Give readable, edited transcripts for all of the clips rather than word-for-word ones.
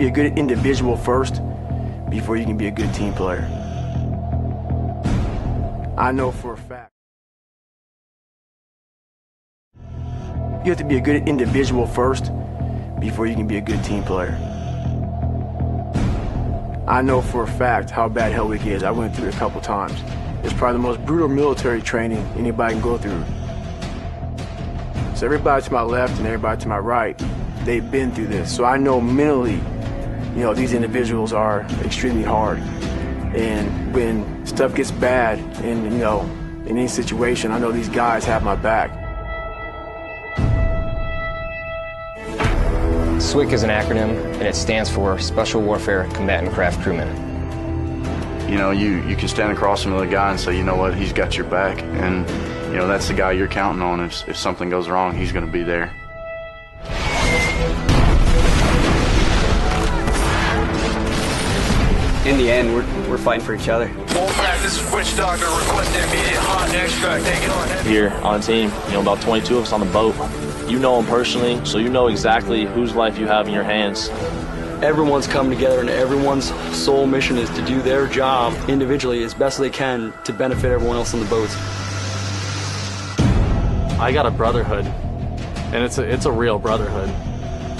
be a good individual first before you can be a good team player. I know for a fact. You have to be a good individual first before you can be a good team player. I know for a fact how bad Hell Week is. I went through it a couple times. It's probably the most brutal military training anybody can go through. So everybody to my left and everybody to my right, they've been through this. So I know mentally, these individuals are extremely hard. And when stuff gets bad and, in any situation, I know these guys have my back. SWCC is an acronym, and it stands for Special Warfare Combatant Craft Crewman. You can stand across from the guy and say, you know what, he's got your back, and, that's the guy you're counting on. If something goes wrong, he's going to be there. In the end, we're fighting for each other. This is Witch Doctor requesting immediate hot extract. Take it on. Here on the team, about 22 of us on the boat. You know them personally, so you know exactly whose life you have in your hands. Everyone's coming together, and everyone's sole mission is to do their job individually as best they can to benefit everyone else on the boats. I got a brotherhood, and it's a real brotherhood,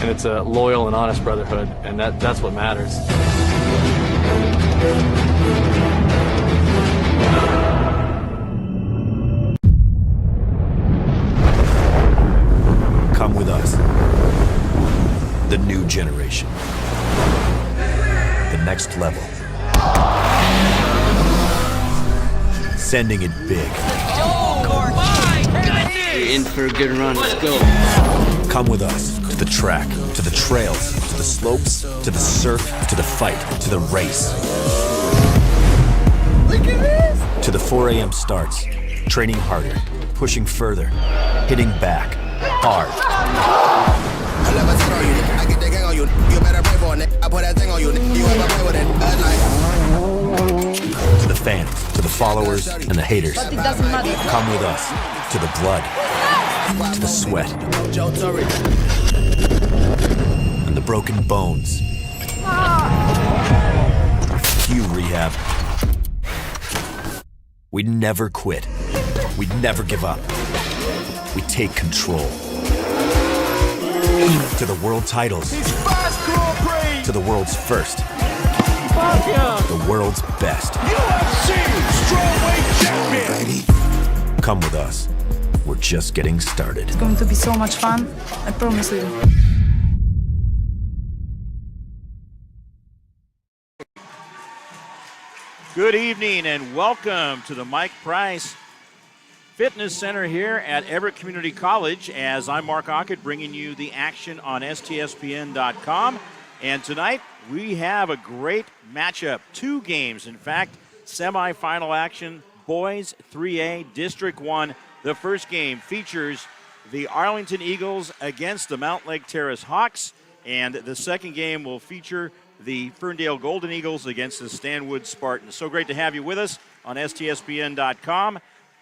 and it's a loyal and honest brotherhood, and that's what matters. Come with us. The new generation. The next level. Sending it big. Oh my goodness! You're in for a good run. Let's go. Come with us to the track, to the trails, to the slopes, to the surf, to the fight, to the race. Look at this! To the 4 a.m. starts. Training harder, pushing further, hitting back, hard. I never throw you, I get the gang on you. You better pray for it, I put that thing on you. You ever play with it? To the fans, to the followers, and the haters. But it doesn't matter. Come with us to the blood, to the sweat, and the broken bones. You rehab. We never quit. We never give up. We take control. To the world titles. To the world's first. The world's best. UFC strawweight champion. Come with us. We're just getting started. It's going to be so much fun, I promise you. Good evening and welcome to the Mike Price Fitness Center here at Everett Community College, as I'm Mark Ockett bringing you the action on STSPN.com. And tonight we have a great matchup. 2 games, in fact, semifinal action, boys 3A District 1. The first game features the Arlington Eagles against the Mountlake Terrace Hawks, and the second game will feature the Ferndale Golden Eagles against the Stanwood Spartans. So great to have you with us on STSPN.com.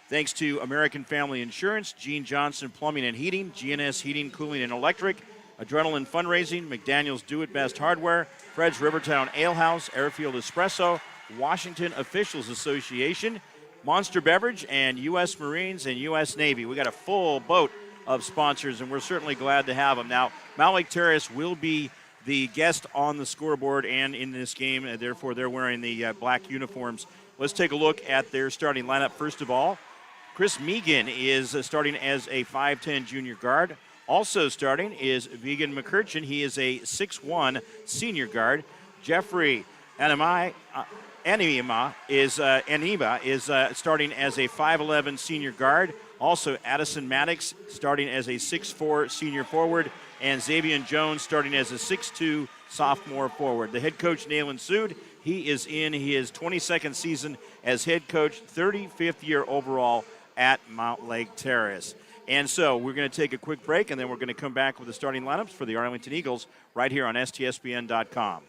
Thanks to American Family Insurance, Gene Johnson Plumbing and Heating, GNS Heating, Cooling, and Electric, Adrenaline Fundraising, McDaniel's Do It Best Hardware, Fred's Rivertown Ale House, Airfield Espresso, Washington Officials Association, Monster Beverage, and U.S. Marines and U.S. Navy. We got a full boat of sponsors, and we're certainly glad to have them. Now, Mountlake Terrace will be the guest on the scoreboard and in this game, and therefore they're wearing the black uniforms. Let's take a look at their starting lineup. First of all, Chris Megan is starting as a 5'10 junior guard. Also starting is Vegan McCurchin. He is a 6'1 senior guard. Jeffrey Anima is starting as a 5'11 senior guard. Also, Addison Maddox starting as a 6'4 senior forward. And Xavier Jones starting as a 6'2 sophomore forward. The head coach, Nayland Sood, he is in his 22nd season as head coach, 35th year overall at Mountlake Terrace. And so we're going to take a quick break, and then we're going to come back with the starting lineups for the Arlington Eagles right here on STSPN.com.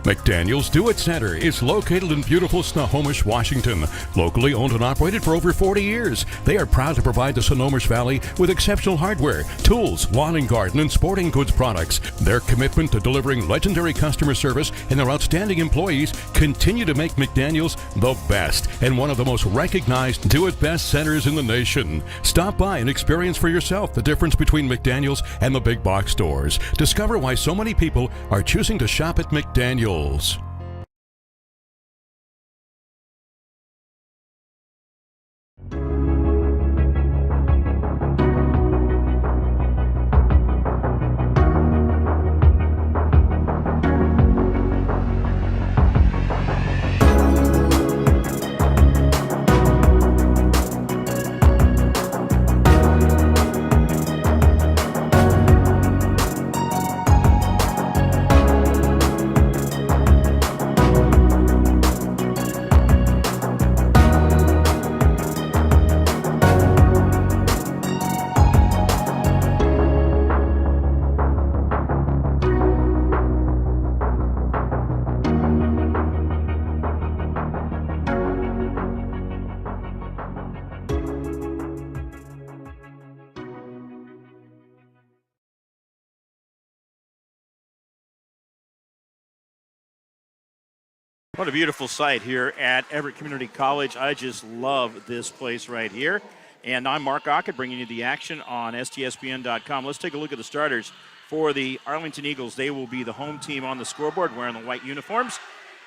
McDaniel's Do It Center is located in beautiful Snohomish, Washington. Locally owned and operated for over 40 years, they are proud to provide the Snohomish Valley with exceptional hardware, tools, lawn and garden, and sporting goods products. Their commitment to delivering legendary customer service and their outstanding employees continue to make McDaniel's the best and one of the most recognized do-it-best centers in the nation. Stop by and experience for yourself the difference between McDaniel's and the big box stores. Discover why so many people are choosing to shop at McDaniel's. What a beautiful sight here at Everett Community College. I just love this place right here. And I'm Mark Ockett bringing you the action on STSPN.com. Let's take a look at the starters for the Arlington Eagles. They will be the home team on the scoreboard wearing the white uniforms.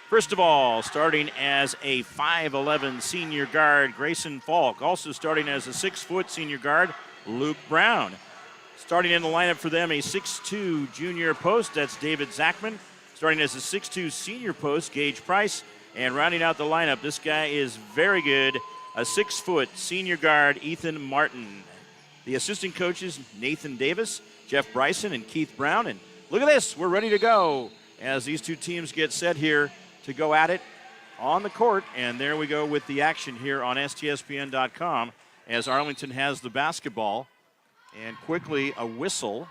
First of all, starting as a 5'11 senior guard, Grayson Falk. Also starting as a 6-foot senior guard, Luke Brown. Starting in the lineup for them, a 6'2 junior post, that's David Zachman. Starting as a 6'2 senior post, Gage Price. And rounding out the lineup, this guy is very good, a 6-foot senior guard, Ethan Martin. The assistant coaches, Nathan Davis, Jeff Bryson, and Keith Brown. And look at this, we're ready to go as these two teams get set here to go at it on the court. And there we go with the action here on STSPN.com as Arlington has the basketball. And quickly a whistle.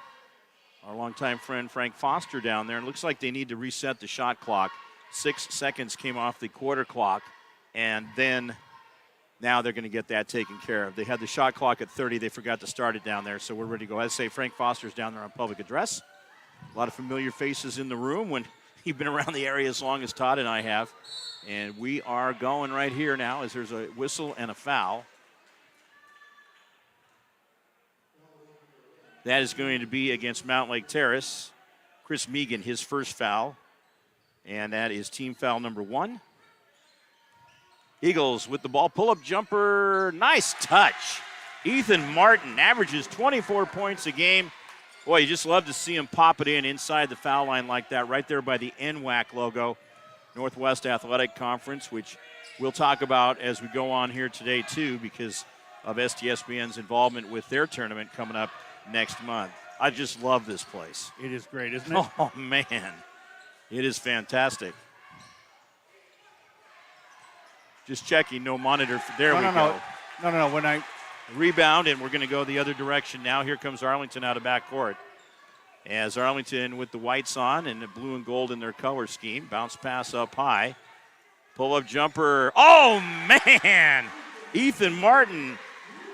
Our longtime friend Frank Foster down there. And it looks like they need to reset the shot clock. 6 seconds came off the quarter clock. And then now they're going to get that taken care of. They had the shot clock at 30. They forgot to start it down there. So we're ready to go. I'd say Frank Foster's down there on public address. A lot of familiar faces in the room when you've been around the area as long as Todd and I have. And we are going right here now as there's a whistle and a foul. That is going to be against Mountlake Terrace. Chris Megan, his first foul. And that is team foul number 1. Eagles with the ball. Pull-up jumper. Nice touch. Ethan Martin averages 24 points a game. Boy, you just love to see him pop it in inside the foul line like that, right there by the NWAC logo, Northwest Athletic Conference, which we'll talk about as we go on here today, too, because of STSPN's involvement with their tournament coming up next month. I just love this place. It is great, isn't it? Oh, man. It is fantastic. Just checking, no monitor. There we go. No. When I rebound, and we're going to go the other direction now. Here comes Arlington out of backcourt. As Arlington with the whites on and the blue and gold in their color scheme. Bounce pass up high. Pull-up jumper. Oh, man! Ethan Martin.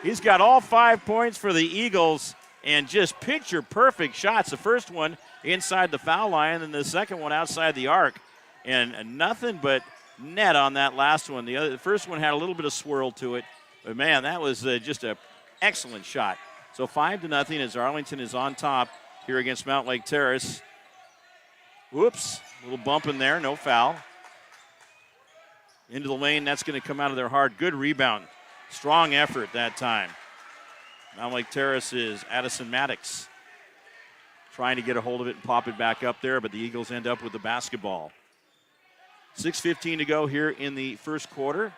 He's got all 5 points for the Eagles. And just picture-perfect shots. The first one inside the foul line, and the second one outside the arc. And nothing but net on that last one. The first one had a little bit of swirl to it. But, man, that was just an excellent shot. So 5-0 as Arlington is on top here against Mountlake Terrace. Whoops, a little bump in there, no foul. Into the lane, that's going to come out of their hard. Good rebound. Strong effort that time. Mountlake Terrace is Addison Maddox trying to get a hold of it and pop it back up there, but the Eagles end up with the basketball. 6:15 to go here in the first quarter.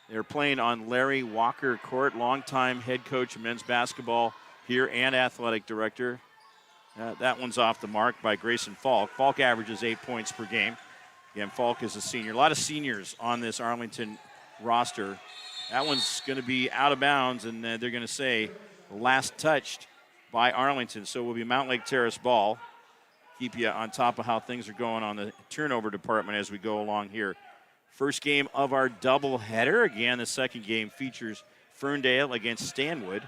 They're playing on Larry Walker Court, longtime head coach of men's basketball here and athletic director. That one's off the mark by Grayson Falk. Falk averages 8 points per game. Again, Falk is a senior. A lot of seniors on this Arlington roster. That one's going to be out of bounds, and they're going to say last touched by Arlington. So it will be Mountlake Terrace ball. keep you on top of how things are going on the turnover department as we go along here. First game of our doubleheader. Again, the second game features Ferndale against Stanwood.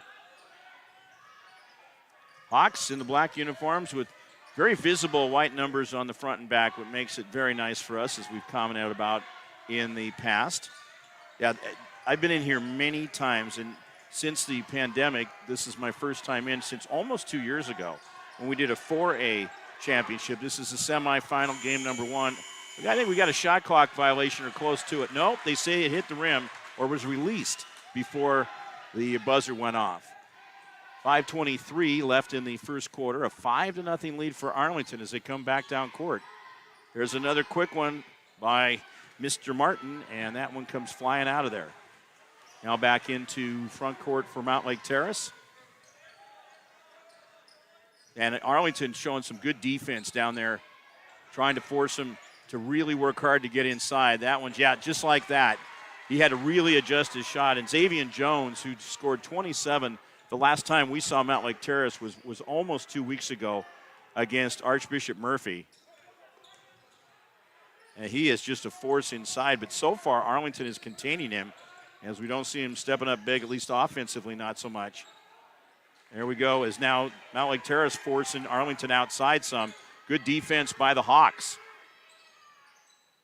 Hawks in the black uniforms with very visible white numbers on the front and back, what makes it very nice for us, as we've commented about in the past. Yeah, I've been in here many times, and since the pandemic, this is my first time in since almost 2 years ago when we did a 4A championship. This is the semifinal game number 1. I think we got a shot clock violation or close to it. Nope, they say it hit the rim or was released before the buzzer went off. 5:23 left in the first quarter. A 5-0 lead for Arlington as they come back down court. There's another quick one by Mr. Martin, and that one comes flying out of there. Now back into front court for Mountlake Terrace. And Arlington showing some good defense down there, trying to force them to really work hard to get inside. That one's, yeah, just like that. He had to really adjust his shot. And Xavier Jones, who scored 27, the last time we saw Mountlake Terrace was almost 2 weeks ago against Archbishop Murphy. And he is just a force inside. But so far, Arlington is containing him, as we don't see him stepping up big, at least offensively, not so much. There we go, as now Mountlake Terrace forcing Arlington outside some. Good defense by the Hawks.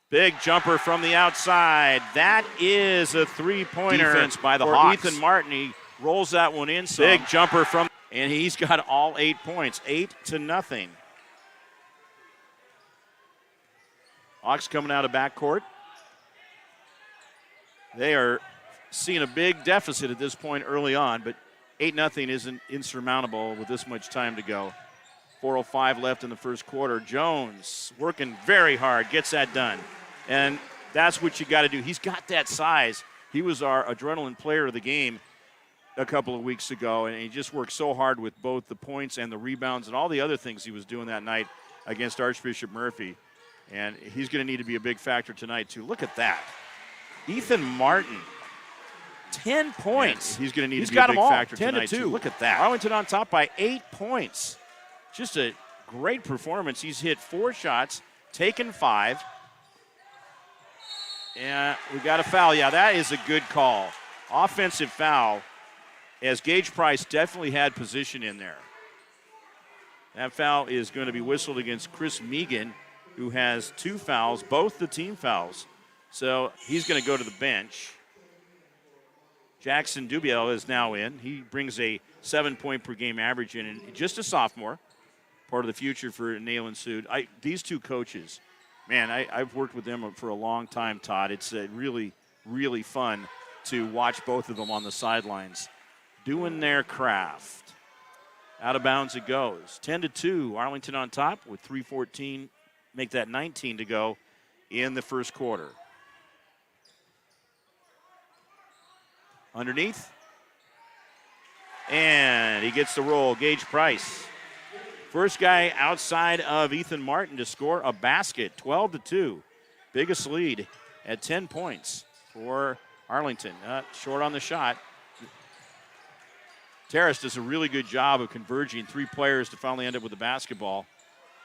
Big jumper from the outside. That is a three-pointer defense by the Hawks. Ethan Martin, he rolls that one in some. Big jumper from, and he's got all 8 points, 8-0. Hawks coming out of backcourt. They are seeing a big deficit at this point early on, but 8-0 isn't insurmountable with this much time to go. 4:05 left in the first quarter. Jones working very hard, gets that done. And that's what you got to do. He's got that size. He was our adrenaline player of the game a couple of weeks ago, and he just worked so hard with both the points and the rebounds and all the other things he was doing that night against Archbishop Murphy. And he's going to need to be a big factor tonight, too. Look at that. Ethan Martin, 10 points. He's going to need to be a big factor tonight, too. Look at that. Arlington on top by 8 points. Just a great performance. He's hit 4 shots, taken 5. And we got a foul. Yeah, that is a good call. Offensive foul, as Gage Price definitely had position in there. That foul is going to be whistled against Chris Megan, who has 2 fouls, both the team fouls. So he's going to go to the bench. Jackson Dubiel is now in. He brings a 7-point-per-game average in, and just a sophomore, part of the future for Nayland Sood. These 2 coaches, man, I've worked with them for a long time, Todd. It's really, really fun to watch both of them on the sidelines doing their craft. Out of bounds it goes. 10-2, Arlington on top with 3:14. Make that 19 to go in the first quarter. Underneath. And he gets the roll. Gage Price. First guy outside of Ethan Martin to score a basket. 12-2. Biggest lead at 10 points for Arlington. Short on the shot. Terrace does a really good job of converging 3 players to finally end up with the basketball.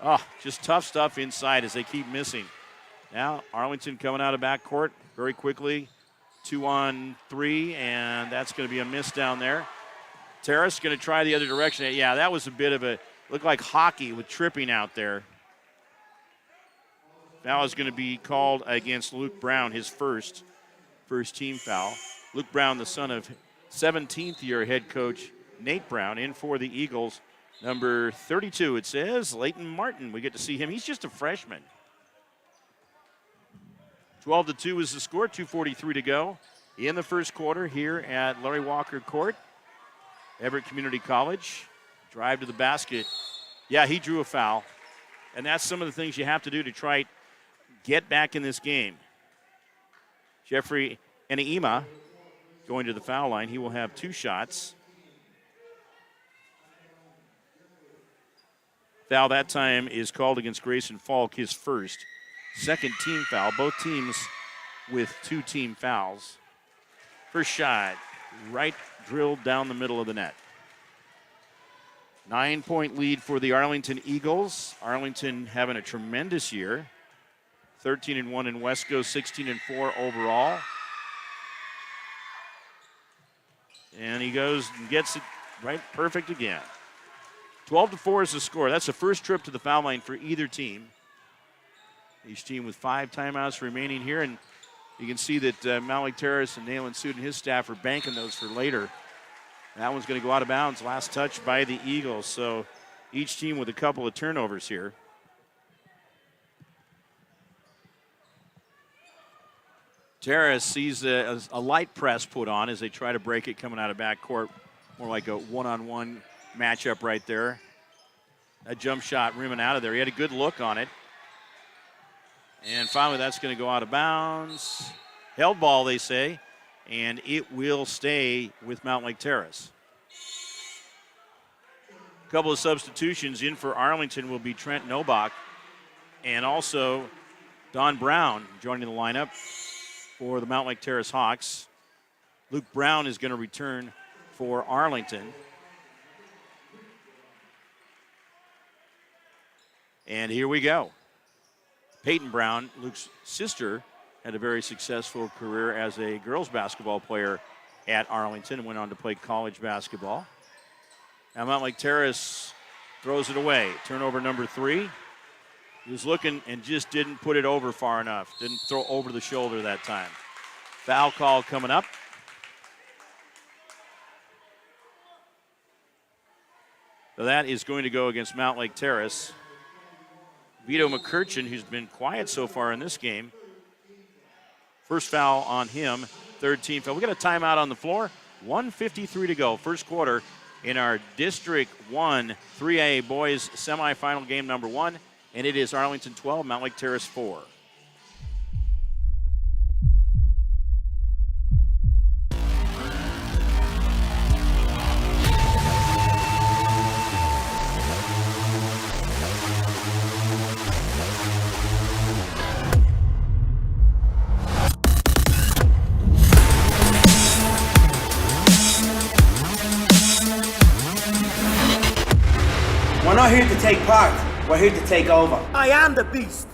Oh, just tough stuff inside as they keep missing. Now Arlington coming out of backcourt very quickly. 2-on-3, and that's going to be a miss down there. Terrace going to try the other direction. Yeah, that was a bit of a, looked like hockey with tripping out there. Foul is going to be called against Luke Brown, his first team foul. Luke Brown, the son of 17th-year head coach Nate Brown, in for the Eagles. Number 32, it says, Leighton Martin. We get to see him. He's just a freshman. 12-2 is the score, 2:43 to go in the first quarter here at Larry Walker Court. Everett Community College. Drive to the basket. Yeah, he drew a foul. And that's some of the things you have to do to try get back in this game. Jeffrey Eneima going to the foul line. He will have 2 shots. Foul that time is called against Grayson Falk, his first. Second team foul, both teams with 2 team fouls. First shot, right drilled down the middle of the net. 9-point lead for the Arlington Eagles. Arlington having a tremendous year. 13-1 in Wesco, 16-4 overall. And he goes and gets it right perfect again. 12-4 is the score. That's the first trip to the foul line for either team. Each team with 5 timeouts remaining here. And you can see that Mountlake Terrace and Nayland Sood and his staff are banking those for later. That one's going to go out of bounds. Last touch by the Eagles. So each team with a couple of turnovers here. Terrace sees a light press put on as they try to break it coming out of backcourt. More like a one-on-one matchup right there. That jump shot rimming out of there. He had a good look on it. And finally that's going to go out of bounds. Held ball, they say. And it will stay with Mountlake Terrace. A couple of substitutions in for Arlington will be Trent Nobach and also Don Brown joining the lineup for the Mountlake Terrace Hawks. Luke Brown is going to return for Arlington. And here we go. Peyton Brown, Luke's sister, had a very successful career as a girls basketball player at Arlington and went on to play college basketball. Now Mountlake Terrace throws it away. Turnover number 3. He was looking and just didn't put it over far enough. Didn't throw over the shoulder that time. Foul call coming up. So that is going to go against Mountlake Terrace. Vito McCurchin, who's been quiet so far in this game. First foul on him, 3rd team foul. We got a timeout on the floor. 1:53 to go, first quarter in our District 1 3A boys semifinal game number 1. And it is Arlington 12, Mountlake Terrace 4. We're not here to take part. We're here to take over. I am the beast.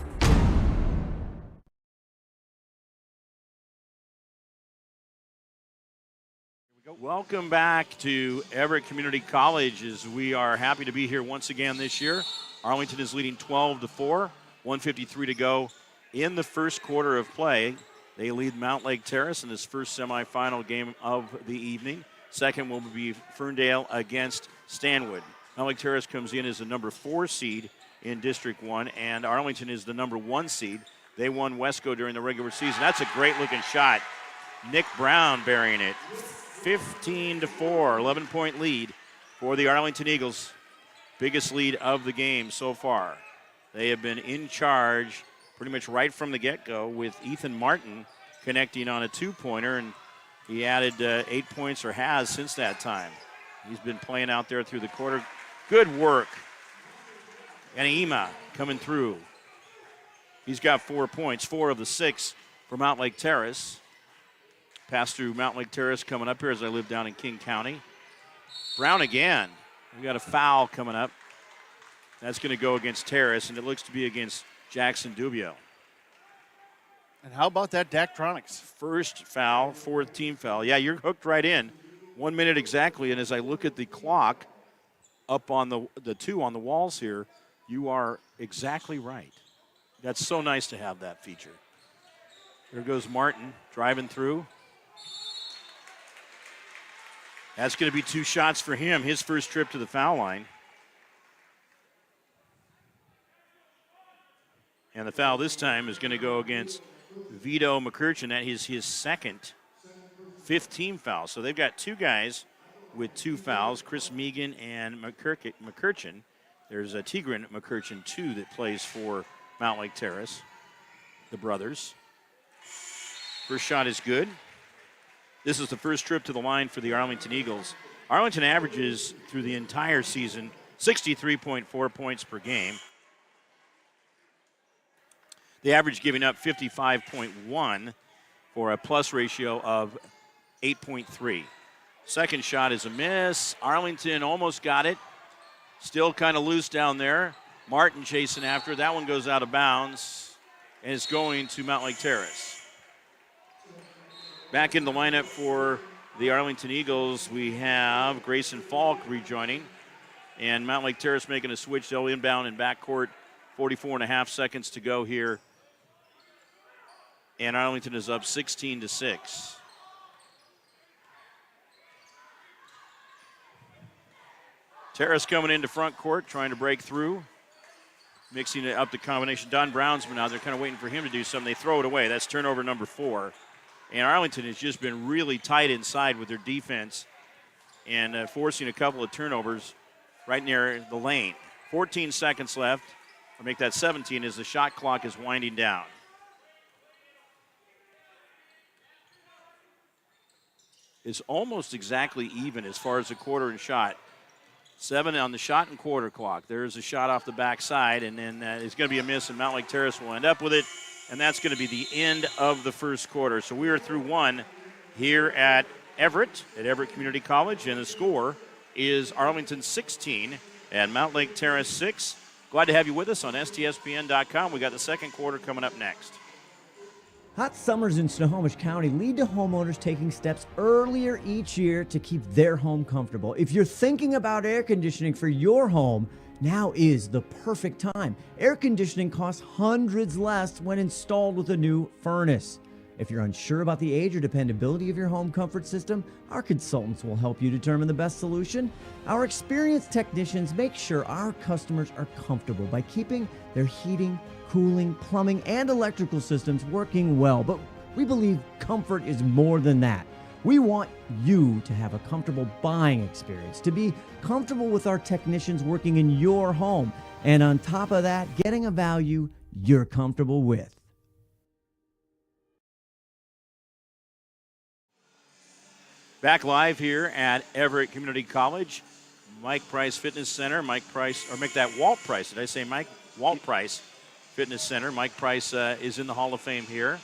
Welcome back to Everett Community College as we are happy to be here once again this year. Arlington is leading 12-4, 1:53 to go in the first quarter of play. They lead Mountlake Terrace in this first semifinal game of the evening. Second will be Ferndale against Stanwood. Mountlake Terrace comes in as the number 4 seed in District 1, and Arlington is the number 1 seed. They won Wesco during the regular season. That's a great-looking shot. Nick Brown burying it. 15-4, 11-point lead for the Arlington Eagles. Biggest lead of the game so far. They have been in charge pretty much right from the get-go with Ethan Martin connecting on a 2-pointer, and he added 8 points, or has since that time. He's been playing out there through the quarter. Good work. And Ema coming through. He's got 4 points, 4 of the 6 for Mountlake Terrace. Pass through Mountlake Terrace coming up here as I live down in King County. Brown again. We got a foul coming up. That's going to go against Terrace, and it looks to be against Jackson Dubio. And how about that Daktronics? First foul, 4th team foul. Yeah, you're hooked right in. 1 minute exactly, and as I look at the clock up on the 2 on the walls here, you are exactly right. That's so nice to have that feature. There goes Martin driving through. That's going to be 2 shots for him, his first trip to the foul line. And the foul this time is going to go against Vito McCurchin. That is his second 5th team foul. So they've got 2 guys with 2 fouls, Chris Megan and McCurchin. There's a Tigran McCurchin, too, that plays for Mountlake Terrace, the brothers. First shot is good. This is the first trip to the line for the Arlington Eagles. Arlington averages through the entire season 63.4 points per game. The average giving up 55.1 for a plus ratio of 8.3. Second shot is a miss. Arlington almost got it. Still kind of loose down there. Martin chasing after. That one goes out of bounds, and it's going to Mountlake Terrace. Back in the lineup for the Arlington Eagles, we have Grayson Falk rejoining, and Mountlake Terrace making a switch. They'll inbound in backcourt. 44.5 seconds to go here. And Arlington is up 16-6. Terrace coming into front court, trying to break through. Mixing it up the combination. Don Brownsman out there kind of waiting for him to do something. They throw it away. That's turnover number 4. And Arlington has just been really tight inside with their defense and forcing a couple of turnovers right near the lane. 14 seconds left. Or make that 17 as the shot clock is winding down. It's almost exactly even as far as the quarter and shot. 7 on the shot and quarter clock. There's a shot off the backside, and then it's going to be a miss, and Mountlake Terrace will end up with it, and that's going to be the end of the first quarter. So we are through one here at Everett Community College, and the score is Arlington 16 and Mountlake Terrace 6. Glad to have you with us on STSPN.com. We got the second quarter coming up next. Hot summers in Snohomish County lead to homeowners taking steps earlier each year to keep their home comfortable. If you're thinking about air conditioning for your home, now is the perfect time. Air conditioning costs hundreds less when installed with a new furnace. If you're unsure about the age or dependability of your home comfort system, our consultants will help you determine the best solution. Our experienced technicians make sure our customers are comfortable by keeping their heating, cooling, plumbing, and electrical systems working well. But we believe comfort is more than that. We want you to have a comfortable buying experience, to be comfortable with our technicians working in your home, and on top of that, getting a value you're comfortable with. Back live here at Everett Community College, Mike Price Fitness Center. Mike Price, or make that Walt Price. Did I say Mike? Walt Price Fitness Center. Mike Price is in the Hall of Fame here.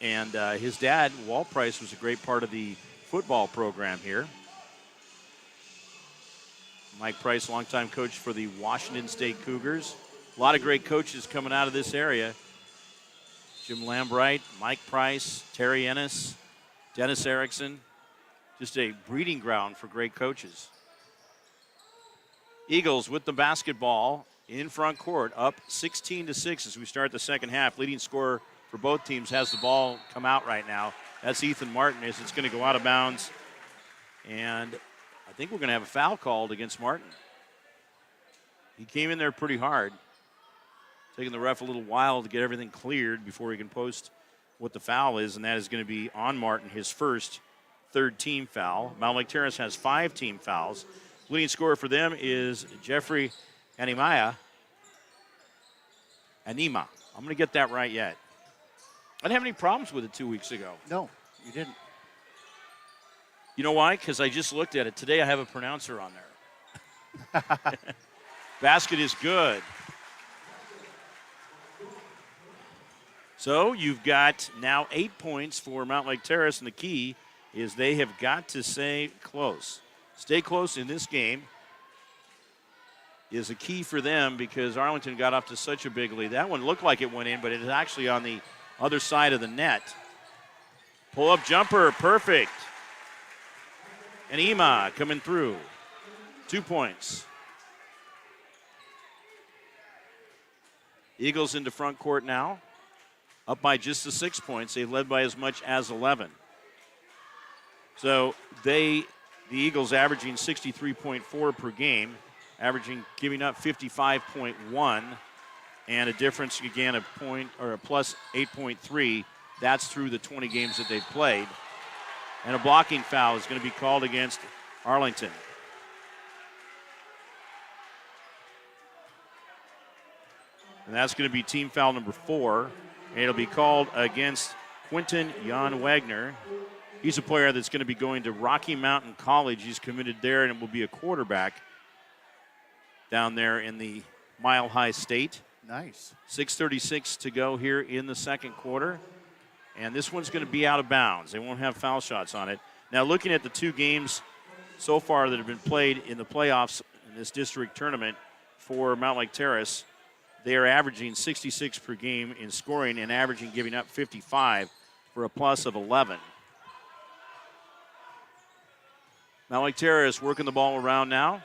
And his dad, Walt Price, was a great part of the football program here. Mike Price, longtime coach for the Washington State Cougars. A lot of great coaches coming out of this area. Jim Lambright, Mike Price, Terry Ennis, Dennis Erickson. Just a breeding ground for great coaches. Eagles with the basketball in front court, up 16-6 as we start the second half. Leading scorer for both teams has the ball come out right now. That's Ethan Martin as it's going to go out of bounds. And I think we're going to have a foul called against Martin. He came in there pretty hard. Taking the ref a little while to get everything cleared before he can post what the foul is, and that is going to be on Martin, his first third-team foul. Mountlake Terrace has 5 team fouls. Leading scorer for them is Jeffrey Anima. I'm going to get that right yet. I didn't have any problems with it 2 weeks ago. No, you didn't. You know why? Because I just looked at it. Today I have a pronouncer on there. Basket is good. So you've got now 8 points for Mountlake Terrace, and the key is they have got to stay close. Stay close in this game is a key for them because Arlington got off to such a big lead. That one looked like it went in, but it is actually on the other side of the net. Pull-up jumper, perfect. And Ema coming through. 2 points. Eagles into front court now. Up by just the 6 points. They led by as much as 11. So the Eagles averaging 63.4 per game, giving up 55.1, and a difference again of a plus 8.3. That's through the 20 games that they've played. And a blocking foul is going to be called against Arlington. And that's going to be team foul number 4. And it'll be called against Quentin Jan Wagner. He's a player that's going to be going to Rocky Mountain College. He's committed there, and it will be a quarterback down there in the Mile High State. Nice. 6:36 to go here in the second quarter. And this one's going to be out of bounds. They won't have foul shots on it. Now, looking at the 2 games so far that have been played in the playoffs, this district tournament for Mountlake Terrace. They are averaging 66 per game in scoring and averaging giving up 55 for a plus of 11. Mountlake Terrace working the ball around now.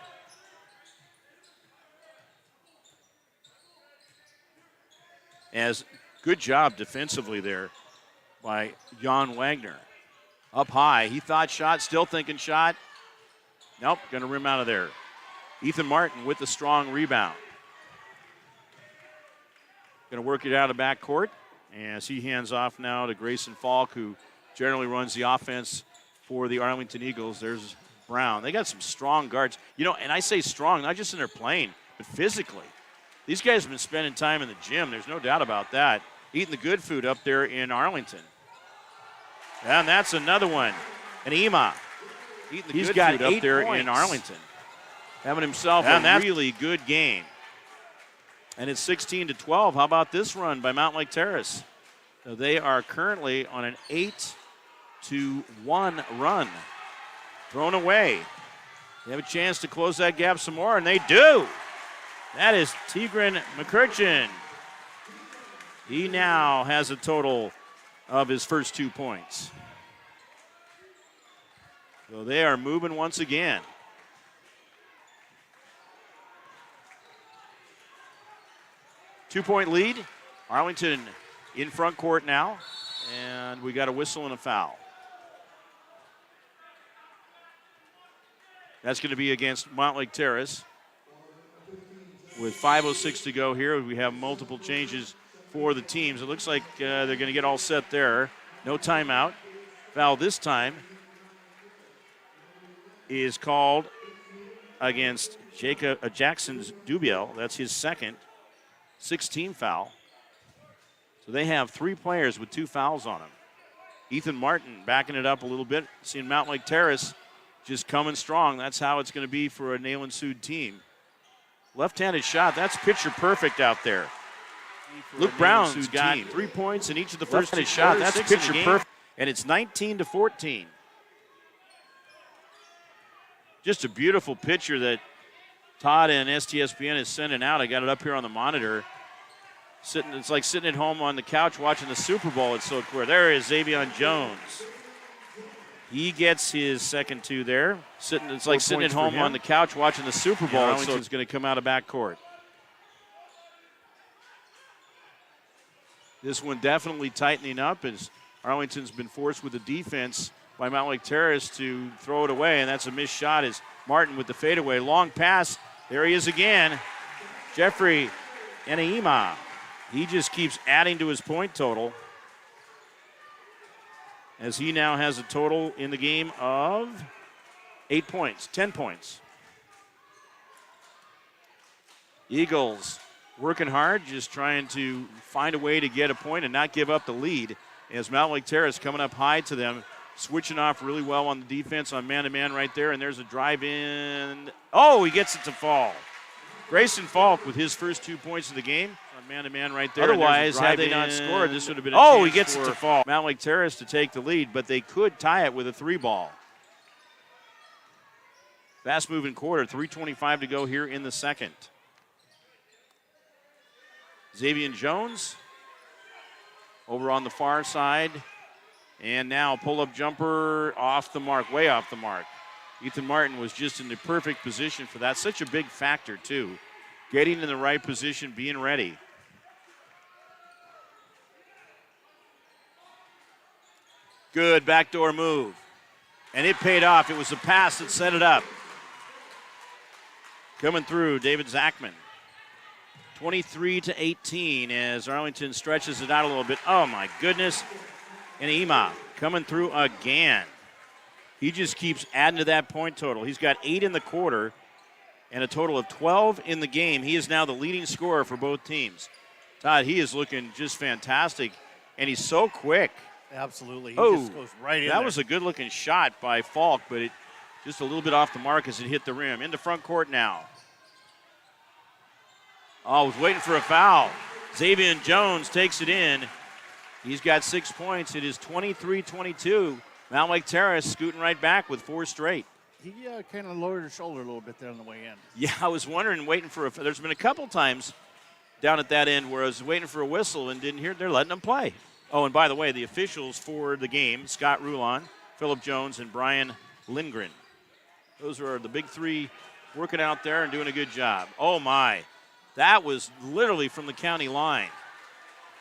As good job defensively there by Jan Wagner. Up high, he thought shot, still thinking shot. Nope, going to rim out of there. Ethan Martin with the strong rebound. Going to work it out of backcourt as he hands off now to Grayson Falk, who generally runs the offense for the Arlington Eagles. There's Brown. They got some strong guards. You know, and I say strong, not just in their playing, but physically. These guys have been spending time in the gym. There's no doubt about that. Eating the good food up there in Arlington. And that's another one. And Ema. He's got food up there in Arlington. Having himself a really good game. And it's 16-12. How about this run by Mountlake Terrace? So they are currently on an 8-1 run. Thrown away. They have a chance to close that gap some more, and they do. That is Tigran McCurchin. He now has a total of his first 2 points. So they are moving once again. Two-point lead. Arlington in front court now, and we got a whistle and a foul. That's going to be against Mountlake Terrace. With 5:06 to go here, we have multiple changes for the teams. It looks like they're going to get all set there. No timeout. Foul this time is called against Jackson's Dubiel. That's his second 16 foul. So they have 3 players with 2 fouls on them. Ethan Martin backing it up a little bit. Seeing Mountlake Terrace just coming strong. That's how it's going to be for a Nayland Sood team. Left-handed shot, that's picture perfect out there. Luke Brown's got 3 points in each of the first 2 shots. That's picture perfect. And it's 19-14. Just a beautiful picture that Todd and STSPN is sending out. I got it up here on the monitor. It's like sitting at home on the couch watching the Super Bowl. It's so clear. There is Xavier Jones. He gets his second 2 there. It's like sitting at home on the couch watching the Super Bowl. Arlington's going to come out of backcourt. This one definitely tightening up as Arlington's been forced with the defense by Mountlake Terrace to throw it away, and that's a missed shot as Martin with the fadeaway. Long pass. There he is again. Jeffrey Enaima. He just keeps adding to his point total, as he now has a total in the game of 8 points, 10 points. Eagles working hard, just trying to find a way to get a point and not give up the lead, as Mountlake Terrace coming up high to them, switching off really well on the defense on man-to-man right there, and there's a drive in. Oh, he gets it to fall. Grayson Falk with his first 2 points of the game on man-to-man right there. Otherwise, had they not scored, this would have been a chance he gets it to fall. Mountlake Terrace to take the lead, but they could tie it with a 3-ball. Fast-moving quarter, 3:25 to go here in the second. Xavier Jones over on the far side. And now pull-up jumper off the mark, way off the mark. Ethan Martin was just in the perfect position for that. Such a big factor, too. Getting in the right position, being ready. Good backdoor move. And it paid off. It was a pass that set it up. Coming through, David Zachman. 23-18 as Arlington stretches it out a little bit. Oh, my goodness. And Ema coming through again. He just keeps adding to that point total. He's got 8 in the quarter and a total of 12 in the game. He is now the leading scorer for both teams. Todd, he is looking just fantastic, and he's so quick. Absolutely. He just goes right in that there. was a good-looking shot by Falk, but it just a little bit off the mark as it hit the rim. Into front court now. Oh, I was waiting for a foul. Xavier Jones takes it in. He's got 6 points. It is 23-22. Mountlake Terrace scooting right back with 4 straight. He kind of lowered his shoulder a little bit there on the way in. Yeah, I was wondering, waiting for there's been a couple times down at that end where I was waiting for a whistle and didn't hear it. They're letting him play. Oh, and by the way, the officials for the game, Scott Rulon, Philip Jones, and Brian Lindgren. Those are the big three working out there and doing a good job. Oh, my. That was literally from the county line.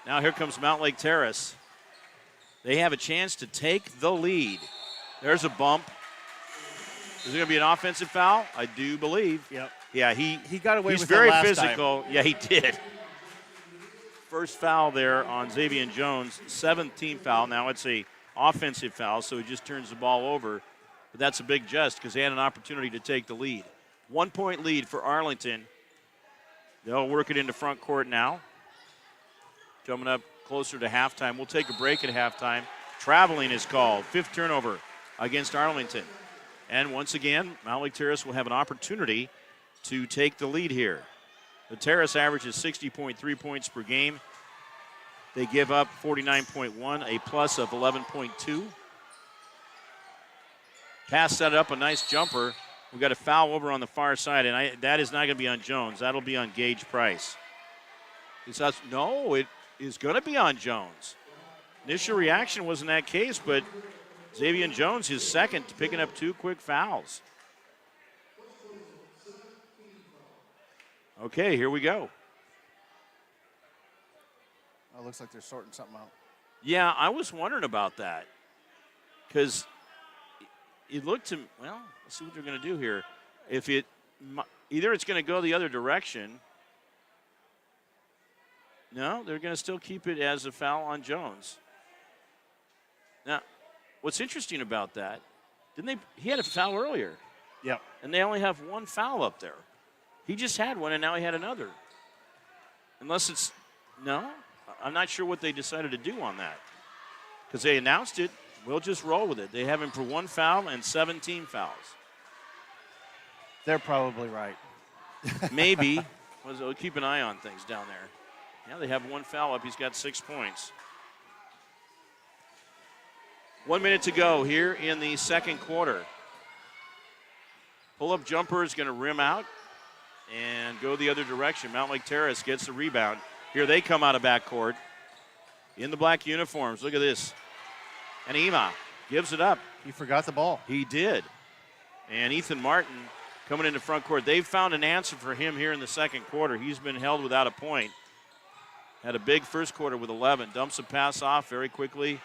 Now here comes Mountlake Terrace. They have a chance to take the lead. There's a bump. Is it going to be an offensive foul? I do believe. Yep. Yeah, he got away he's with very it last physical. time. Yeah, he did. First foul there on Xavier Jones, 7th team foul. Now it's a offensive foul, so he just turns the ball over. But that's a big just because they had an opportunity to take the lead. 1 point lead for Arlington. They'll work it into front court now. Coming up closer to halftime. We'll take a break at halftime. Traveling is called. 5th turnover against Arlington. And once again, Mountlake Terrace will have an opportunity to take the lead here. The Terrace averages 60.3 points per game. They give up 49.1, a plus of 11.2. Pass set up, a nice jumper. We've got a foul over on the far side, and that is not going to be on Jones. That'll be on Gage Price. No, it is going to be on Jones. Initial reaction was in that case, but Xavier Jones, his second, picking up 2 quick fouls. Okay, here we go. Oh, looks like they're sorting something out. Yeah, I was wondering about that because it looked to, well, let's see what they're going to do here. If either it's going to go the other direction. No, they're going to still keep it as a foul on Jones. Now, what's interesting about that, he had a foul earlier. Yep. And they only have 1 foul up there. He just had one, and now he had another. Unless it's, no, I'm not sure what they decided to do on that. Because they announced it, we'll just roll with it. They have him for 1 foul and 17 fouls. They're probably right. Maybe. We'll keep an eye on things down there. Yeah, they have 1 foul up. He's got 6 points. 1 minute to go here in the second quarter. Pull-up jumper is going to rim out and go the other direction. Mountlake Terrace gets the rebound. Here they come out of backcourt in the black uniforms. Look at this. And Ema gives it up. He forgot the ball. He did. And Ethan Martin coming into front court. They've found an answer for him here in the second quarter. He's been held without a point. Had a big first quarter with 11. Dumps a pass off very quickly.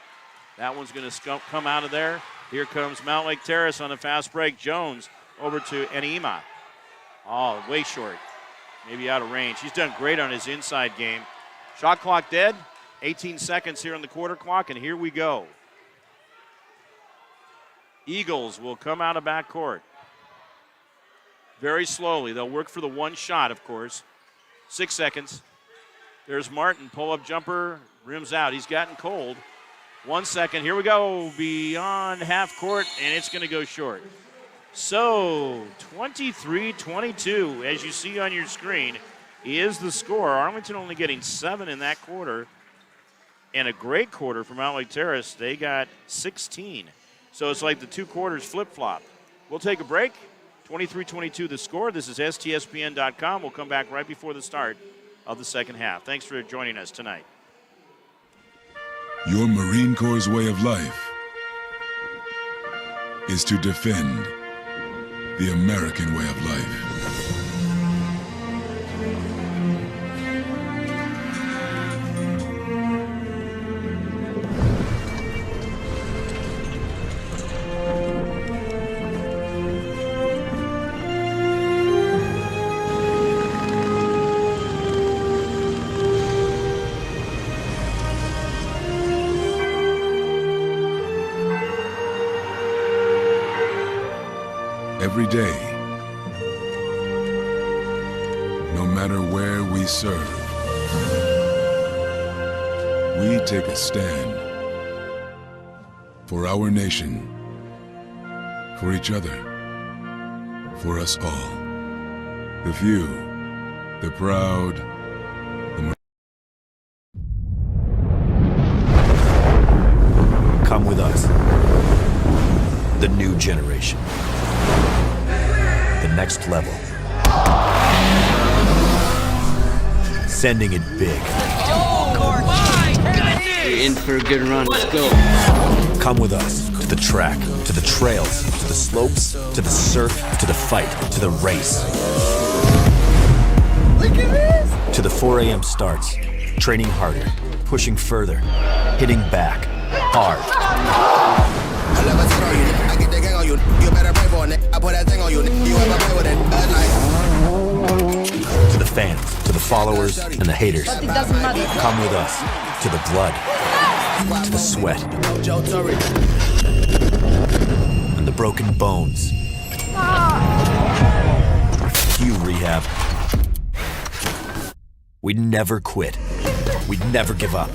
That one's going to come out of there. Here comes Mountlake Terrace on a fast break. Jones over to Enima. Oh, way short. Maybe out of range. He's done great on his inside game. Shot clock dead. 18 seconds here on the quarter clock, and here we go. Eagles will come out of backcourt. Very slowly. They'll work for the 1 shot, of course. 6 seconds. There's Martin. Pull-up jumper. Rims out. He's gotten cold. 1 second. Here we go. Beyond half court, and it's going to go short. So, 23-22, as you see on your screen, is the score. Arlington only getting 7 in that quarter. And a great quarter from Mountlake Terrace. They got 16. So it's like the 2 quarters flip-flop. We'll take a break. 23-22 the score. This is STSPN.com. We'll come back right before the start of the second half. Thanks for joining us tonight. Your Marine Corps' way of life is to defend the American way of life. Every day, no matter where we serve, we take a stand for our nation, for each other, for us all. The few, the proud, Come with us. The new generation. The next level. Sending it big. You're in for a good run. Let's go. Come with us to the track, to the trails, to the slopes, to the surf, to the fight, to the race. Look at this! To the 4 a.m. starts, training harder, pushing further, hitting back, hard. I never sit on you, I get the gang on you. You better pray for it, I put that thing on you. You ever play with it? To the fans, to the followers, and the haters. But it doesn't matter. Come with us to the blood, to the sweat, and the broken bones. Cue rehab. We never quit. We never give up.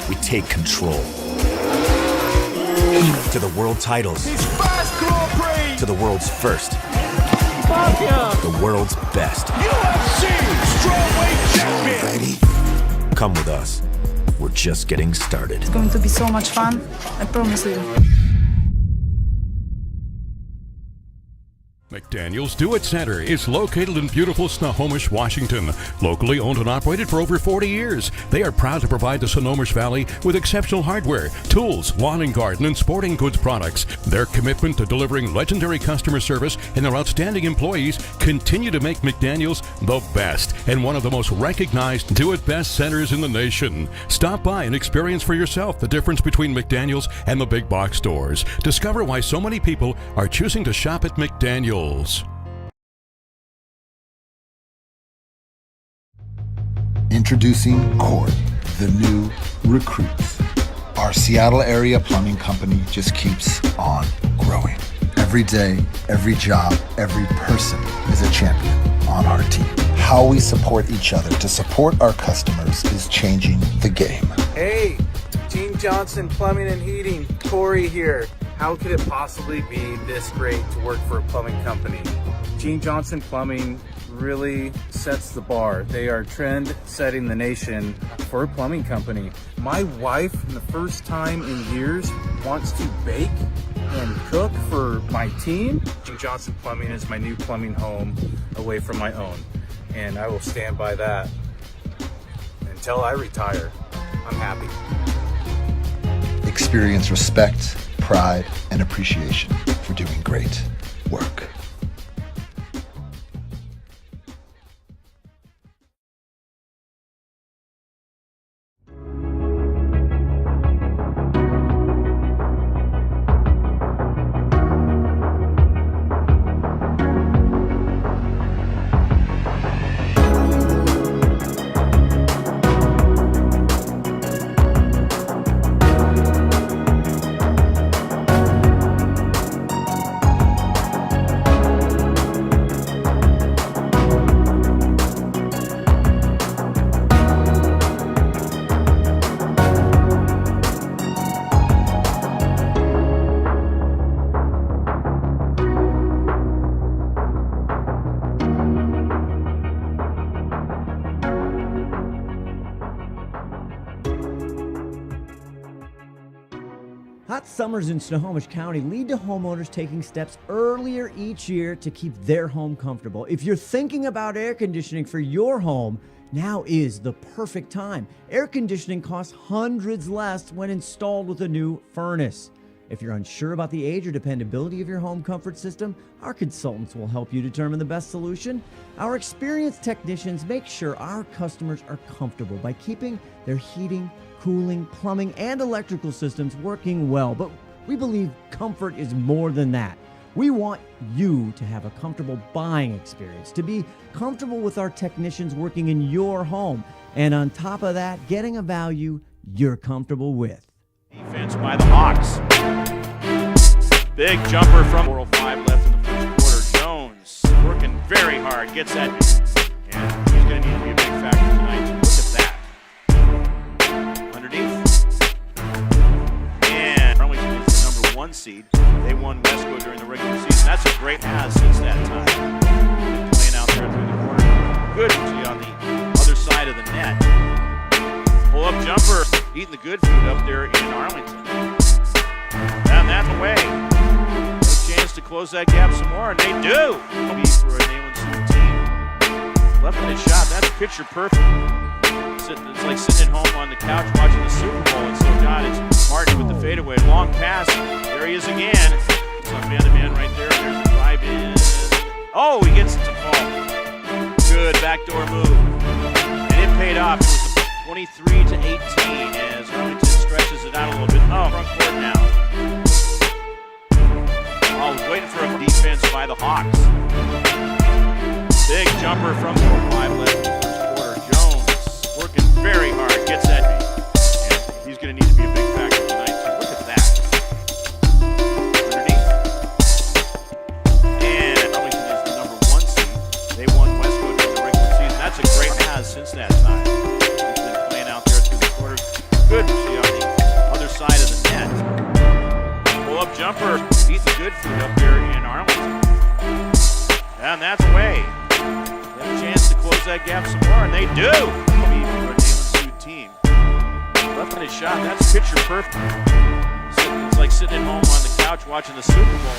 We take control. To the world titles. To the world's first. The world's best. UFC Strawweight Champion. Come with us. We're just getting started. It's going to be so much fun. I promise you. McDaniel's Do-It Center is located in beautiful Snohomish, Washington. Locally owned and operated for over 40 years, they are proud to provide the Snohomish Valley with exceptional hardware, tools, lawn and garden, and sporting goods products. Their commitment to delivering legendary customer service and their outstanding employees continue to make McDaniel's the best and one of the most recognized Do-It-Best centers in the nation. Stop by and experience for yourself the difference between McDaniel's and the big box stores. Discover why so many people are choosing to shop at McDaniel's. Introducing Cord, the new recruits. Our Seattle area plumbing company just keeps on growing. Every day, every job, every person is a champion on our team. How we support each other to support our customers is changing the game. Hey, Gene Johnson Plumbing and Heating, Corey here. How could it possibly be this great to work for a plumbing company? Gene Johnson Plumbing really sets the bar. They are trend setting the nation for a plumbing company. My wife, for the first time in years, wants to bake and cook for my team. Gene Johnson Plumbing is my new plumbing home away from my own. And I will stand by that until I retire. I'm happy. Experience respect, pride, and appreciation for doing great work. Hot summers in Snohomish County lead to homeowners taking steps earlier each year to keep their home comfortable. If you're thinking about air conditioning for your home, now is the perfect time. Air conditioning costs hundreds less when installed with a new furnace. If you're unsure about the age or dependability of your home comfort system, our consultants will help you determine the best solution. Our experienced technicians make sure our customers are comfortable by keeping their heating, cooling, plumbing, and electrical systems working well. But we believe comfort is more than that. We want you to have a comfortable buying experience, to be comfortable with our technicians working in your home, and on top of that, getting a value you're comfortable with. Defense by the Hawks. Big jumper from 4:05 left in the first quarter. Jones working very hard, gets that, and he's going to need to be a big factor tonight. Look at that. And Arlington is the number 1 seed. They won Westwood during the regular season. That's a great pass since that time. Playing out there through the corner. Good on the other side of the net. Pull-up jumper. Eating the good food up there in Arlington. Down that away. No chance to close that gap some more, and they do. Be for a Nayland Sioux team. Left-handed shot, that's picture perfect. It's like sitting at home on the couch watching the Super Bowl. And so God, it's Martin with the fadeaway. Long pass. There he is again. It's on man-to-man right there. There's the drive in. Oh, he gets it to fall. Good backdoor move. And it paid off. It was 23-18 as Arlington stretches it out a little bit. Oh, front court now. I was waiting for a defense by the Hawks. Big jumper from 4-5 left in the first quarter. Jones working very hard. Gets that beat. And he's going to need to be a big factor tonight, too. Look at that. Underneath. And Arlington is the number 1 seed. They won Westco during the regular season. That's a great pass since that time. He's been playing out there through the quarter. Good to see on the other side of the net. Pull-up jumper. He's a good food up there in Arlington. And that's away. They have a chance to close that gap some more, and they do. For a Nayland Sioux team. Left-handed shot, that's picture perfect. It's like sitting at home on the couch watching the Super Bowl.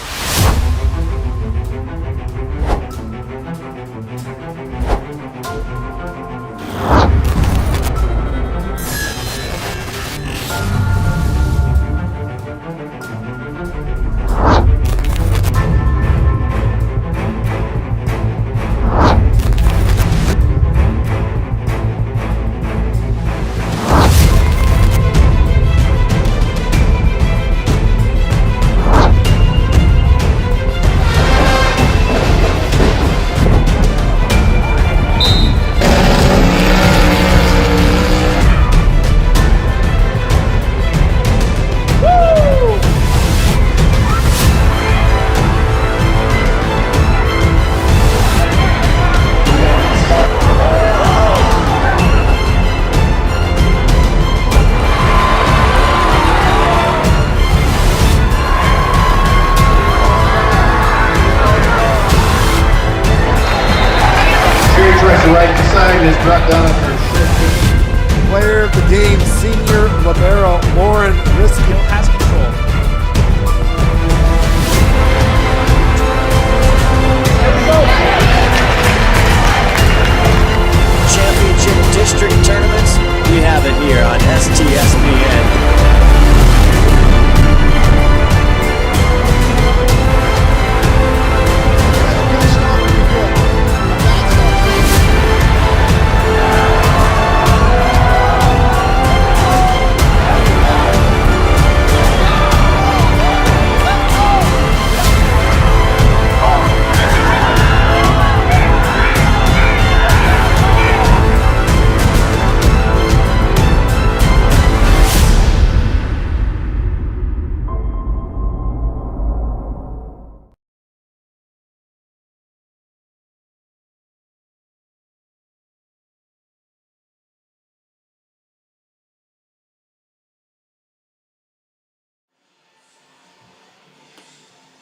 Right beside is brought down after player of the game, senior libero Lauren Riskin has control. Championship district tournaments, we have it here on STSPN.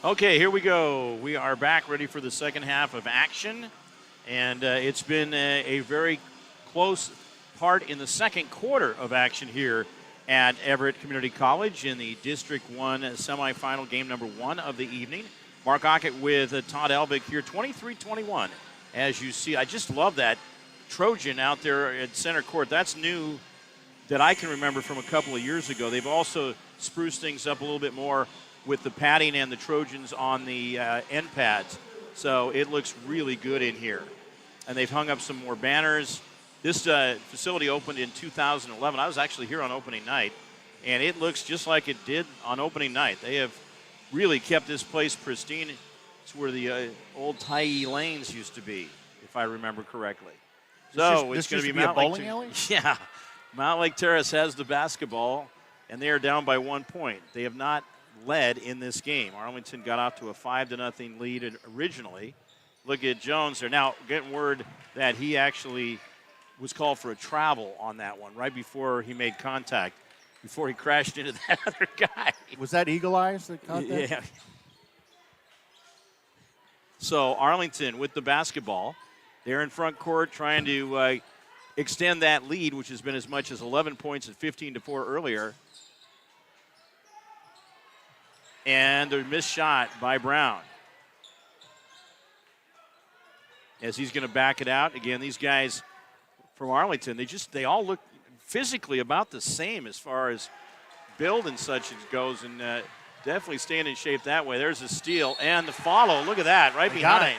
Okay, here we go. We are back ready for the second half of action. And it's been a very close part in the second quarter of action here at Everett Community College in the District 1 semifinal game number 1 of the evening. Mark Ockett with Todd Elvig here, 23-21. As you see, I just love that Trojan out there at center court. That's new that I can remember from a couple of years ago. They've also spruced things up a little bit more with the padding and the Trojans on the end pads. So it looks really good in here. And they've hung up some more banners. This facility opened in 2011. I was actually here on opening night, and it looks just like it did on opening night. They have really kept this place pristine. It's where the old Tyee Lanes used to be, if I remember correctly. So it's going to be a bowling alley? Yeah. Mountlake Terrace has the basketball, and they are down by 1 point. They have not led in this game. Arlington got off to a 5-0 lead originally. Look at Jones. They're now getting word that he actually was called for a travel on that one right before he made contact, before he crashed into that other guy. Was that Eagle Eyes that caught that? Yeah. So Arlington with the basketball. They're in front court trying to extend that lead, which has been as much as 11 points at 15-4 earlier. And the missed shot by Brown. As he's going to back it out. Again, these guys from Arlington, they all look physically about the same as far as build and such goes, and definitely staying in shape that way. There's a steal and the follow. Look at that, right behind.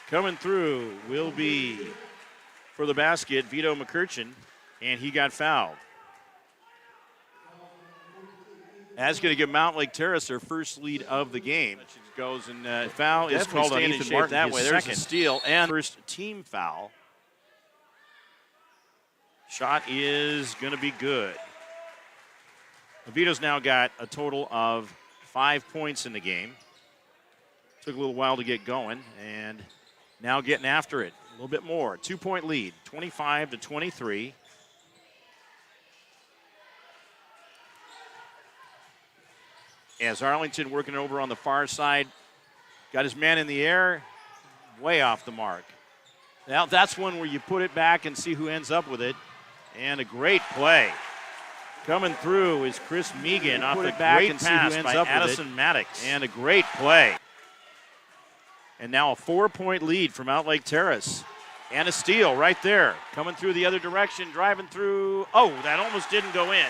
Coming through will be, for the basket, Vito McCurchin, and he got fouled. That's going to give Mountlake Terrace their first lead of the game. Goes and foul is called on Ethan Martin that way. There's a steal and first team foul. Shot is going to be good. Vito's now got a total of 5 points in the game. Took a little while to get going, and now getting after it a little bit more. 2-point lead, 25-23. As Arlington working over on the far side, got his man in the air, way off the mark. Now that's one where you put it back and see who ends up with it. And a great play. Coming through is Chris Megan off the great pass by Addison Maddox. And a great play. And now a 4-point lead from Mountlake Terrace. And a steal right there. Coming through the other direction, driving through. Oh, that almost didn't go in.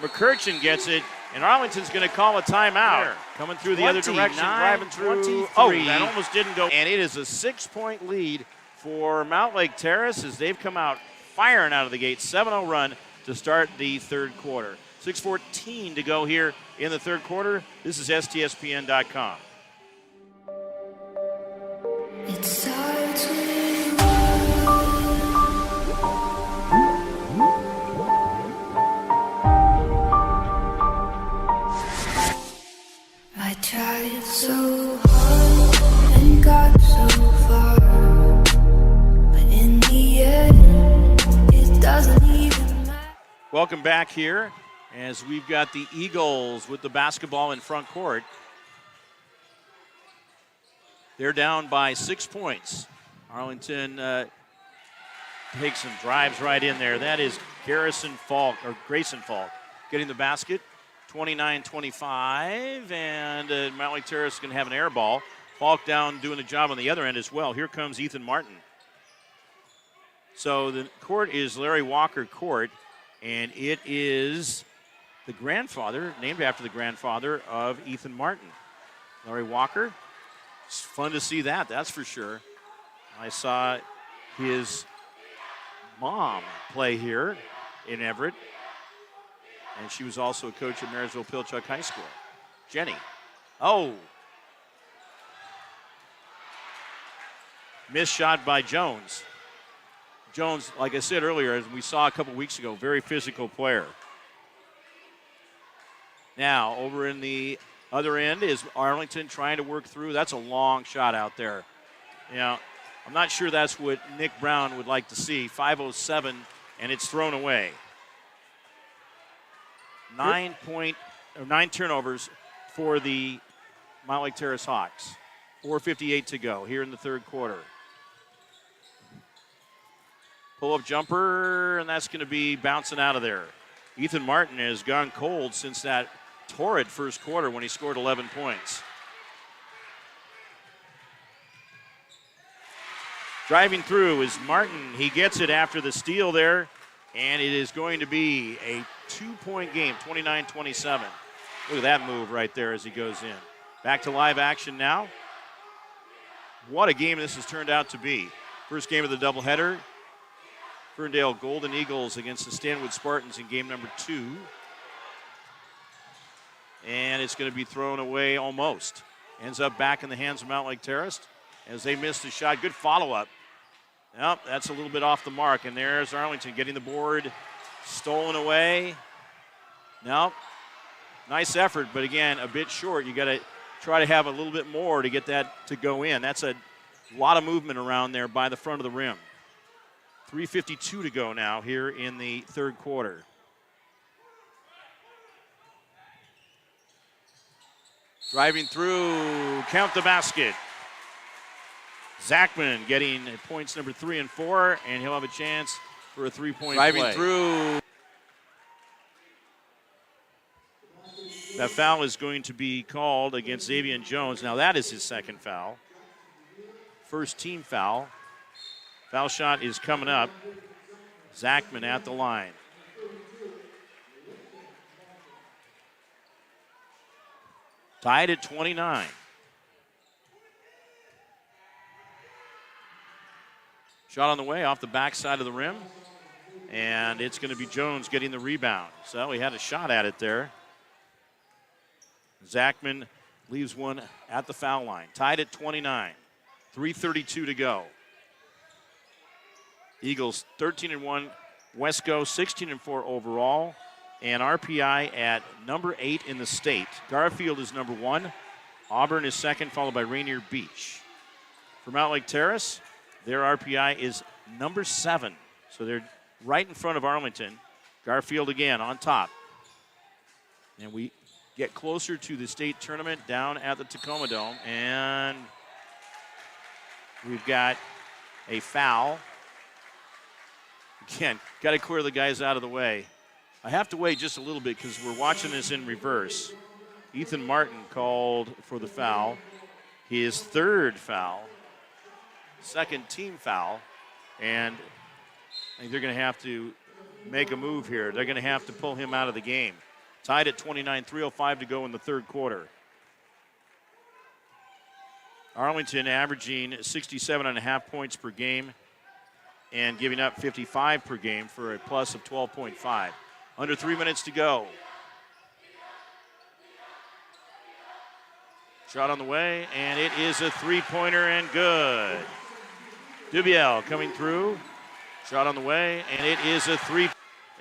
McCurchin gets it, and Arlington's going to call a timeout. There. Coming through the other direction, driving through. 23. Oh, that almost didn't go. And it is a 6-point lead for Mountlake Terrace as they've come out firing out of the gate. 7-0 run to start the third quarter. 6:14 to go here in the third quarter. This is STSPN.com. It starts with I tried so hard and got so far, but in the end, it doesn't even matter. Welcome back here as we've got the Eagles with the basketball in front court. They're down by 6 points. Arlington takes some drives right in there. That is Grayson Falk getting the basket. 29-25, and Mountlake Terrace is going to have an air ball. Falk down doing the job on the other end as well. Here comes Ethan Martin. So the court is Larry Walker Court, and it is the grandfather, named after the grandfather of Ethan Martin. Larry Walker. It's fun to see that, that's for sure. I saw his mom play here in Everett, and she was also a coach at Marysville-Pilchuck High School. Jenny. Oh. Missed shot by Jones. Jones, like I said earlier, as we saw a couple weeks ago, very physical player. Now, over in the other end is Arlington trying to work through. That's a long shot out there. You know, I'm not sure that's what Nick Brown would like to see. 5:07, and it's thrown away. 9 turnovers for the Mountlake Terrace Hawks. 4:58 to go here in the third quarter. Pull-up jumper, and that's going to be bouncing out of there. Ethan Martin has gone cold since that torrid first quarter when he scored 11 points. Driving through is Martin. He gets it after the steal there, and it is going to be a 2-point game, 29-27. Look at that move right there as he goes in. Back to live action now. What a game this has turned out to be. First game of the doubleheader. Ferndale Golden Eagles against the Stanwood Spartans in game number 2. And it's going to be thrown away almost. Ends up back in the hands of Mountlake Terrace as they missed the shot. Good follow-up. Nope, that's a little bit off the mark. And there's Arlington getting the board stolen away. Nope. Nice effort, but again, a bit short. You got to try to have a little bit more to get that to go in. That's a lot of movement around there by the front of the rim. 3:52 to go now here in the third quarter. Driving through, count the basket. Zachman getting points number 3 and 4, and he'll have a chance for a 3-point play. Driving through. That foul is going to be called against Xavier Jones. Now that is his second foul. First team foul. Foul shot is coming up. Zachman at the line. Tied at 29. Shot on the way off the backside of the rim. And it's going to be Jones getting the rebound. So he had a shot at it there. Zachman leaves one at the foul line. Tied at 29. 3:32 to go. Eagles 13-1. Wesco 16-4 overall. And RPI at number 8 in the state. Garfield is number 1. Auburn is second, followed by Rainier Beach. For Mountlake Terrace, their RPI is number 7. So they're right in front of Arlington. Garfield again on top. And we get closer to the state tournament down at the Tacoma Dome. And we've got a foul. Again, got to clear the guys out of the way. I have to wait just a little bit because we're watching this in reverse. Ethan Martin called for the foul. His third foul. Second team foul. And I think they're going to have to make a move here. They're going to have to pull him out of the game. Tied at 29, 3:05 to go in the third quarter. Arlington averaging 67.5 points per game and giving up 55 per game for a plus of 12.5. Under 3 minutes to go. Shot on the way, and it is a three-pointer and good. Dubiel coming through. Shot on the way, and it is a three.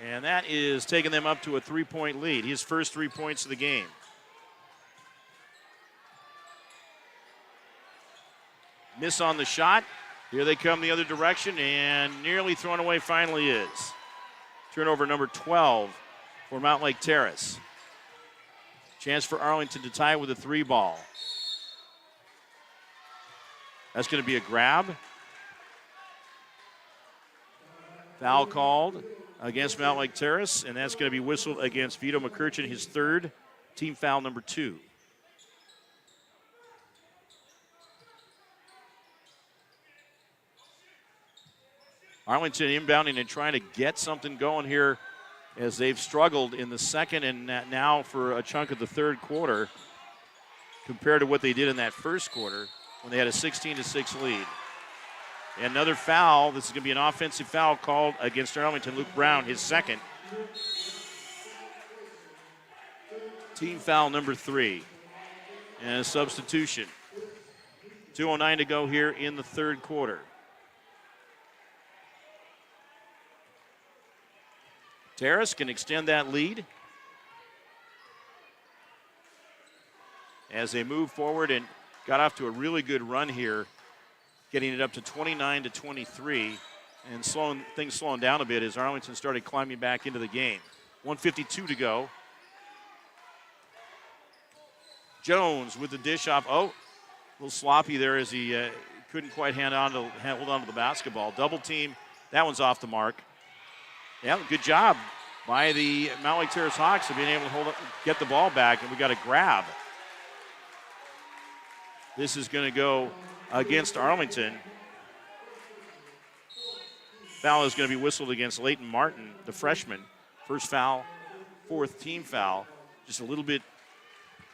And that is taking them up to a 3-point lead. His first 3 points of the game. Miss on the shot. Here they come the other direction, and nearly thrown away finally is. Turnover number 12 for Mountlake Terrace. Chance for Arlington to tie with a 3-ball. That's going to be a grab. Foul called against Mountlake Terrace, and that's going to be whistled against Vito McCurchin, his third, team foul number 2. Arlington inbounding and trying to get something going here as they've struggled in the second and now for a chunk of the third quarter compared to what they did in that first quarter when they had a 16-6 lead. And another foul. This is going to be an offensive foul called against Arlington. Luke Brown, his second. Team foul number 3. And a substitution. 2:09 to go here in the third quarter. Terrace can extend that lead as they move forward and got off to a really good run here, getting it up to 29-23, and things slowing down a bit as Arlington started climbing back into the game. 1:52 to go. Jones with the dish off. Oh, a little sloppy there as he couldn't quite hold on to the basketball. Double team. That one's off the mark. Yeah, good job by the Mountlake Terrace Hawks of being able to get the ball back, and we got a grab. This is going to go against Arlington. Foul is going to be whistled against Leighton Martin, the freshman. First foul, fourth team foul. Just a little bit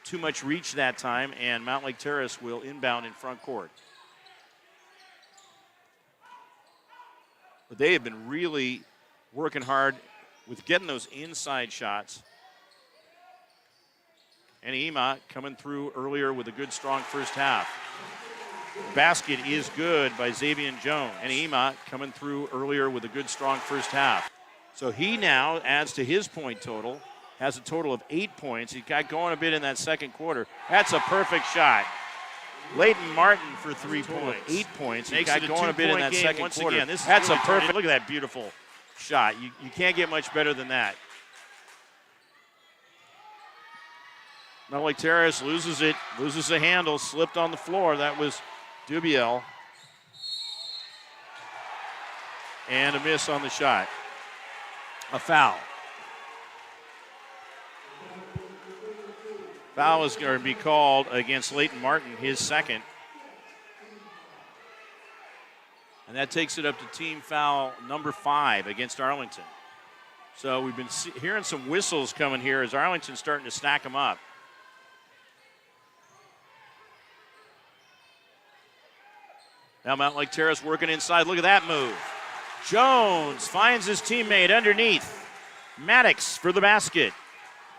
too much reach that time, and Mountlake Terrace will inbound in front court. But they have been really working hard with getting those inside shots. And Ema coming through earlier with a good, strong first half. Basket is good by Xavier Jones. And Ema coming through earlier with a good, strong first half. So he now adds to his point total, has a total of 8 points. He got going a bit in that second quarter. That's a perfect shot. Leighton Martin for 3 points. 8 points. He got going a bit in that second quarter. Again, that's really a perfect. Look at that beautiful shot. You can't get much better than that. Mountlake Terrace loses it, loses the handle, slipped on the floor. That was Dubiel. And a miss on the shot. A foul. Foul is going to be called against Leighton Martin, his second. And that takes it up to team foul number 5 against Arlington. So we've been hearing some whistles coming here as Arlington's starting to stack them up. Now Mountlake Terrace working inside. Look at that move. Jones finds his teammate underneath. Maddox for the basket.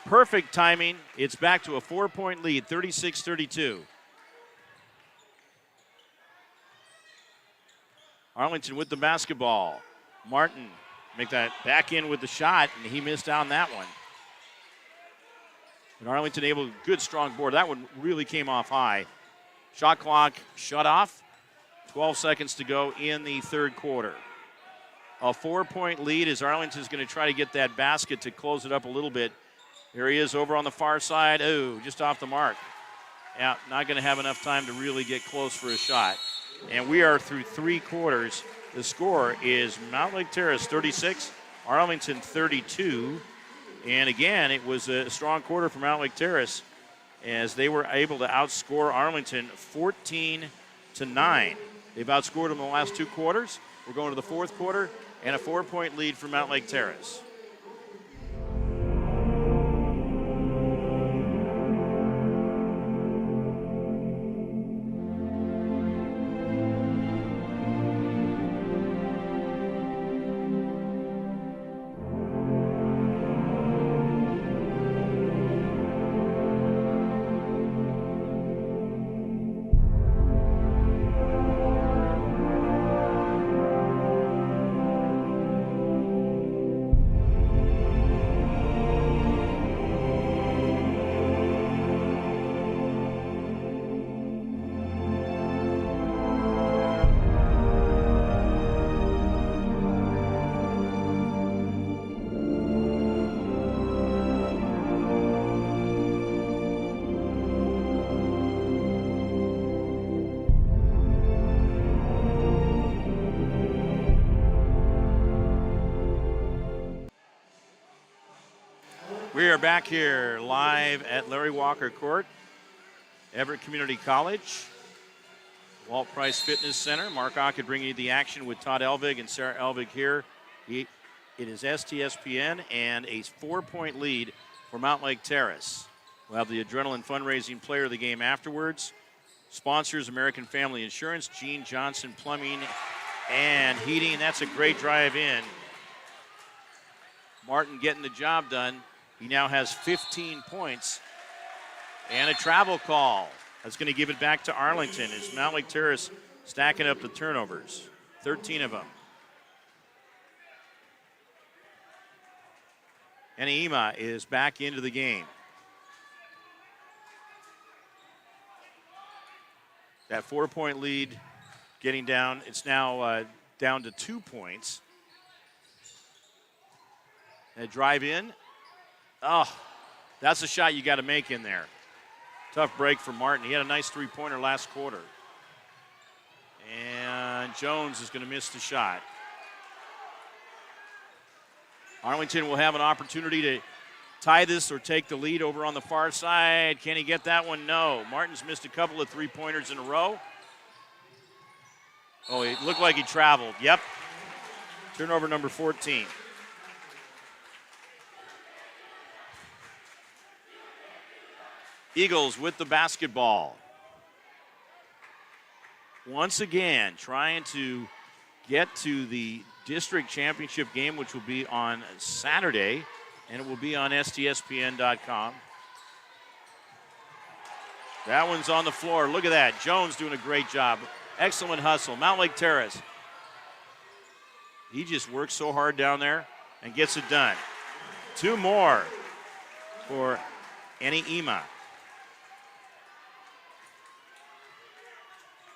Perfect timing. It's back to a 4-point lead, 36-32. Arlington with the basketball. Martin make that back in with the shot, and he missed on that one. And Arlington able, good strong board. That one really came off high. Shot clock shut off. 12 seconds to go in the third quarter. A 4-point lead as Arlington's going to try to get that basket to close it up a little bit. There he is over on the far side. Oh, just off the mark. Yeah, not going to have enough time to really get close for a shot. And we are through 3 quarters. The score is Mountlake Terrace 36, Arlington 32. And again, it was a strong quarter for Mountlake Terrace as they were able to outscore Arlington 14-9. They've outscored them in the last 2 quarters. We're going to the fourth quarter and a 4-point lead for Mountlake Terrace. We are back here live at Larry Walker Court, Everett Community College, Walt Price Fitness Center. Mark Ockett bringing you the action with Todd Elvig and Sarah Elvig here. It is STSPN and a 4-point lead for Mountlake Terrace. We'll have the Adrenaline Fundraising Player of the Game afterwards. Sponsors, American Family Insurance, Gene Johnson Plumbing and Heating. That's a great drive in. Martin getting the job done. He now has 15 points and a travel call. That's going to give it back to Arlington as Mountlake Terrace stacking up the turnovers, 13 of them. And Ema is back into the game. That 4-point lead getting down. It's now down to 2 points. A drive in. Oh, that's a shot you got to make in there. Tough break for Martin. He had a nice 3-pointer last quarter. And Jones is going to miss the shot. Arlington will have an opportunity to tie this or take the lead over on the far side. Can he get that one? No. Martin's missed a couple of 3-pointers in a row. Oh, it looked like he traveled. Yep. Turnover number 14. Eagles with the basketball. Once again, trying to get to the district championship game, which will be on Saturday, and it will be on STSPN.com. That one's on the floor. Look at that. Jones doing a great job. Excellent hustle. Mountlake Terrace. He just works so hard down there and gets it done. 2 more for Annie Ema.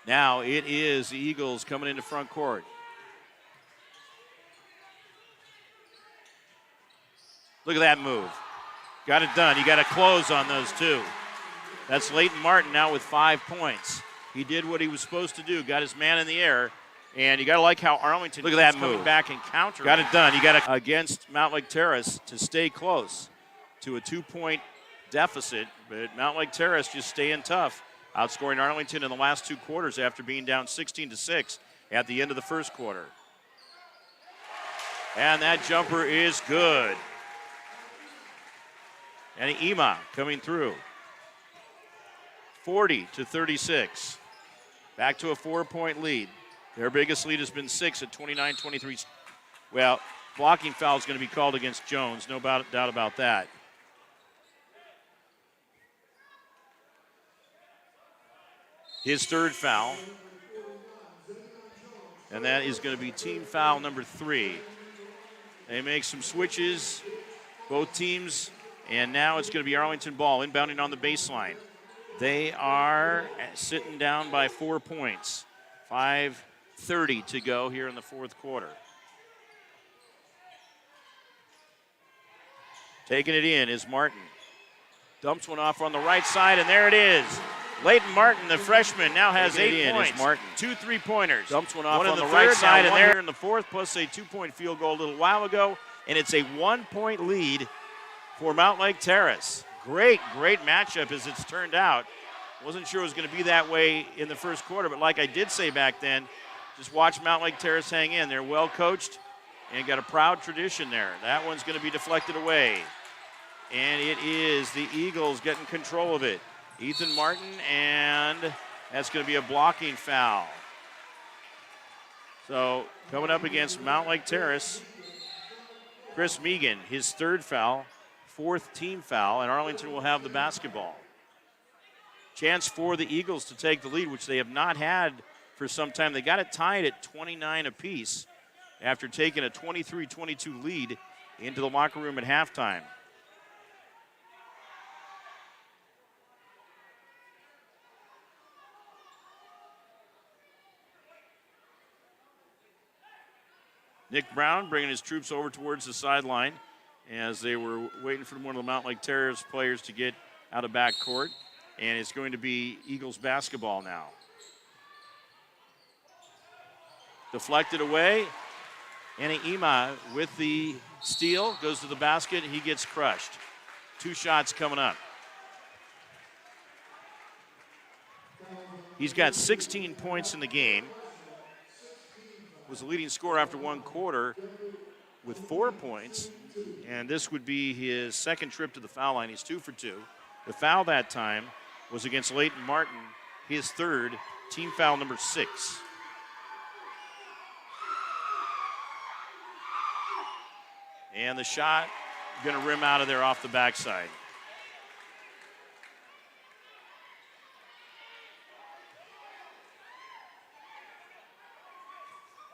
Now it is the Eagles coming into front court. Look at that move. Got it done. You got to close on those 2. That's Leighton Martin now with 5 points. He did what he was supposed to do. Got his man in the air. And you got to like how Arlington look at that move. Coming back and counter. Got it done. You got to against Mountlake Terrace to stay close to a 2-point deficit, but Mountlake Terrace just staying tough, outscoring Arlington in the last 2 quarters after being down 16-6 at the end of the first quarter. And that jumper is good. And Ema coming through. 40-36. Back to a 4-point lead. Their biggest lead has been 6 at 29-23. Well, blocking foul is going to be called against Jones. No doubt about that. His 3rd foul. And that is going to be team foul number 3. They make some switches, both teams, and now it's going to be Arlington ball inbounding on the baseline. They are sitting down by 4 points. 5:30 to go here in the 4th quarter. Taking it in is Martin. Dumps one off on the right side, and there it is. Leighton Martin, the freshman, now has 8 points. Martin. 2 3-pointers. Dumps one off on the right side, and there in the 4th, plus a 2-point field goal a little while ago, and it's a 1-point lead for Mountlake Terrace. Great matchup as it's turned out. Wasn't sure it was going to be that way in the first quarter, but like I did say back then, just watch Mountlake Terrace hang in. They're well coached and got a proud tradition there. That one's going to be deflected away. And it is the Eagles getting control of it. Ethan Martin, and that's going to be a blocking foul. So coming up against Mountlake Terrace, Chris Megan, his 3rd foul, 4th team foul, and Arlington will have the basketball. Chance for the Eagles to take the lead, which they have not had for some time. They got it tied at 29 apiece after taking a 23-22 lead into the locker room at halftime. Nick Brown bringing his troops over towards the sideline as they were waiting for one of the Mountlake Terrace players to get out of backcourt. And it's going to be Eagles basketball now. Deflected away. Annie Ema with the steal, goes to the basket, he gets crushed. 2 shots coming up. He's got 16 points in the game. Was the leading scorer after 1 quarter with 4 points. And this would be his 2nd trip to the foul line. He's 2 for 2. The foul that time was against Leighton Martin, his 3rd, team foul number 6. And the shot going to rim out of there off the backside.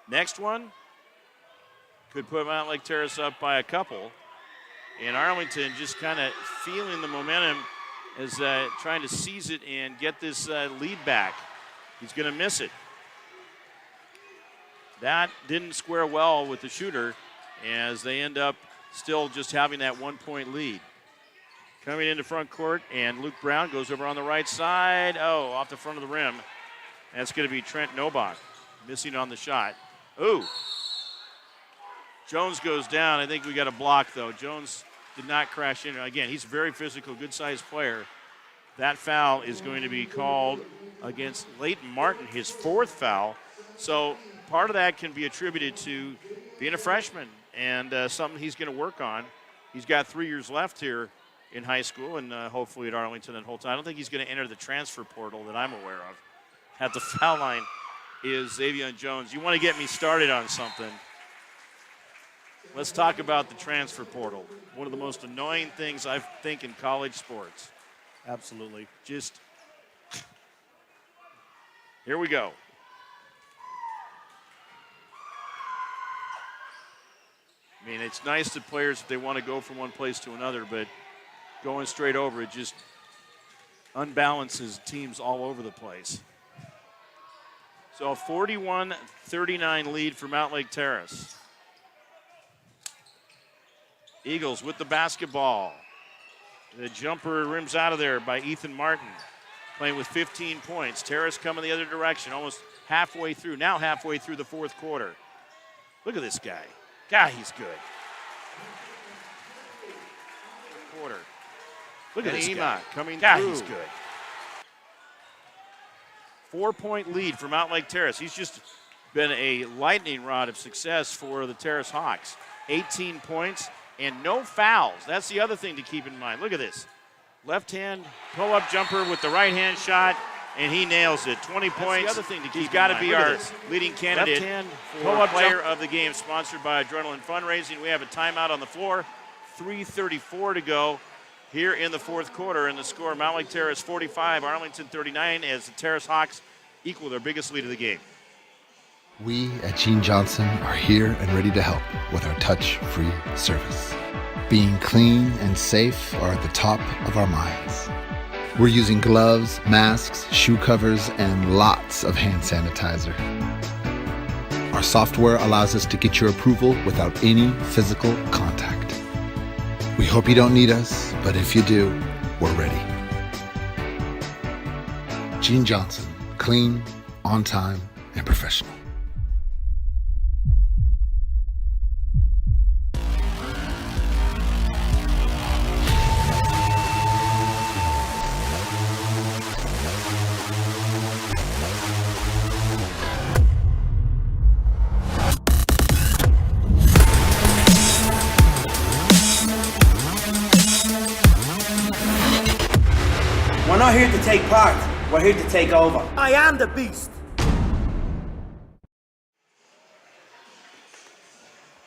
Next one could put Mountlake Terrace up by a couple. And Arlington just kind of feeling the momentum as trying to seize it and get this lead back. He's going to miss it. That didn't square well with the shooter as they end up still just having that 1-point lead. Coming into front court, and Luke Brown goes over on the right side. Oh, off the front of the rim. That's going to be Trent Nobach missing on the shot. Ooh. Jones goes down. I think we got a block, though. Jones did not crash in. Again, he's a very physical, good-sized player. That foul is going to be called against Leighton Martin, his 4th foul. So part of that can be attributed to being a freshman and something he's going to work on. He's got 3 years left here in high school and hopefully at Arlington that whole time. I don't think he's going to enter the transfer portal that I'm aware of. At the foul line is Xavier Jones. You want to get me started on something. Let's talk about the transfer portal. One of the most annoying things I think in college sports. Absolutely. Just, here we go. I mean, it's nice that players, if they want to go from one place to another, but going straight over, it just unbalances teams all over the place. So a 41-39 lead for Mountlake Terrace. Eagles with the basketball. The jumper rims out of there by Ethan Martin, playing with 15 points. Terrace coming the other direction, almost halfway through, now halfway through the 4th quarter. Look at this guy. God, he's good. Look at this Ema guy. coming God, through. he's good. 4-point lead for Mountlake Terrace. He's just been a lightning rod of success for the Terrace Hawks. 18 points and no fouls. That's the other thing to keep in mind. Look at this. Left hand pull-up jumper with the right hand shot, and he nails it. 20 points. The other thing to keep He's got to be our leading candidate pull-up player of the game, sponsored by Adrenaline Fundraising. We have a timeout on the floor. 3:34 to go here in the fourth quarter, and the score, Mountlake Terrace 45, Arlington 39, as the Terrace Hawks equal their biggest lead of the game. We at Gene Johnson are here and ready to help with our touch-free service. Being clean and safe are at the top of our minds. We're using gloves, masks, shoe covers, and lots of hand sanitizer. Our software allows us to get your approval without any physical contact. We hope you don't need us, but if you do, we're ready. Gene Johnson, clean, on time, and professional. We're not here to take part. We're here to take over. I am the beast.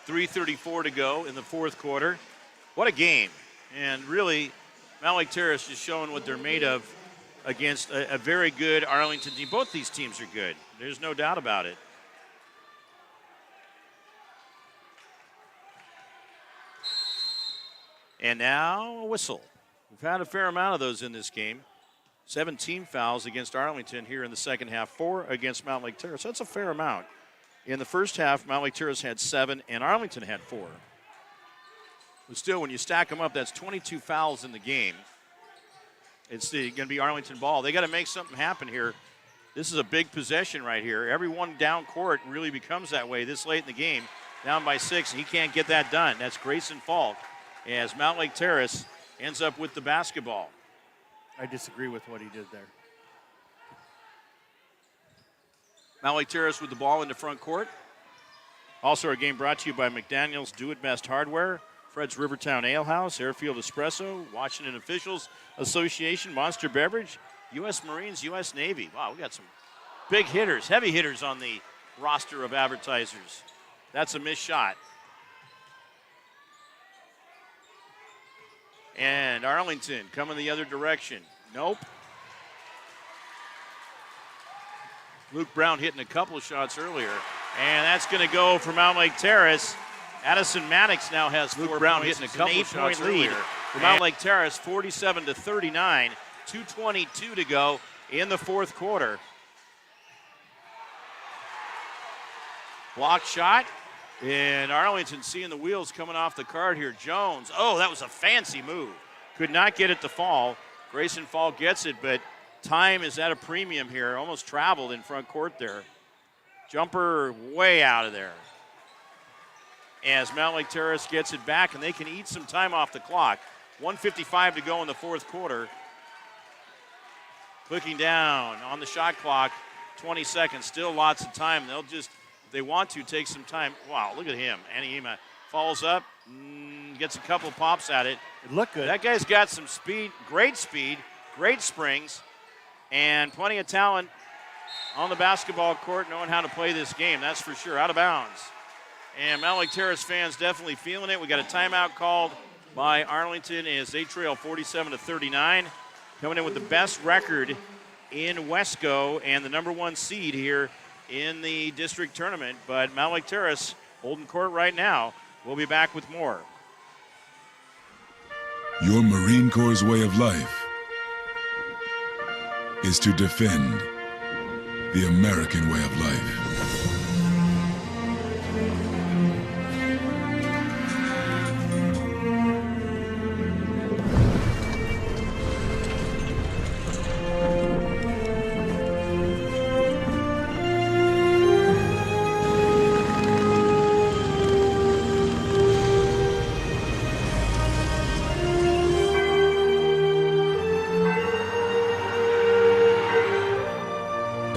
3:34 to go in the fourth quarter. What a game. And really, Mountlake Terrace is showing what they're made of against a very good Arlington team. Both these teams are good. There's no doubt about it. And now a whistle. We've had a fair amount of those in this game. 17 fouls against Arlington here in the second half, 4 against Mountlake Terrace. That's a fair amount. In the first half, Mountlake Terrace had 7 and Arlington had 4. But still, when you stack them up, that's 22 fouls in the game. It's going to be Arlington ball. They got to make something happen here. This is a big possession right here. Everyone down court really becomes that way this late in the game. Down by 6, and he can't get that done. That's Grayson Falk as Mountlake Terrace ends up with the basketball. I disagree with what he did there. Mountlake Terrace with the ball in the front court. Also, our game brought to you by McDaniel's Do It Best Hardware, Fred's Rivertown Ale House, Airfield Espresso, Washington Officials Association, Monster Beverage, U.S. Marines, U.S. Navy. Wow, we got some big hitters, heavy hitters on the roster of advertisers. That's a missed shot. And Arlington coming the other direction. Nope. Luke Brown hitting a couple of shots earlier. And that's going to go for Mountlake Terrace. Addison Maddox now has 4 Brown points. Hitting a couple of shots earlier. For Mountlake Terrace, 47-39. 2:22 to go in the fourth quarter. Block shot. And Arlington seeing the wheels coming off the card here. Jones, oh, that was a fancy move. Could not get it to fall. Grayson Falk gets it, but time is at a premium here. Almost traveled in front court there. Jumper way out of there. As Mountlake Terrace gets it back, and they can eat some time off the clock. 1:55 to go in the fourth quarter. Clicking down on the shot clock, 20 seconds. Still lots of time. They'll just, if they want to, take some time. Wow, look at him. Aniema falls up, gets a couple pops at it. It looked good. That guy's got some speed, great springs, and plenty of talent on the basketball court, knowing how to play this game. That's for sure. Out of bounds. And Mountlake Terrace fans definitely feeling it. We got a timeout called by Arlington as they trail 47-39. Coming in with the best record in Wesco and the number 1 seed here in the district tournament. But Mountlake Terrace holding court right now. We'll be back with more. Your Marine Corps' way of life is to defend the American way of life.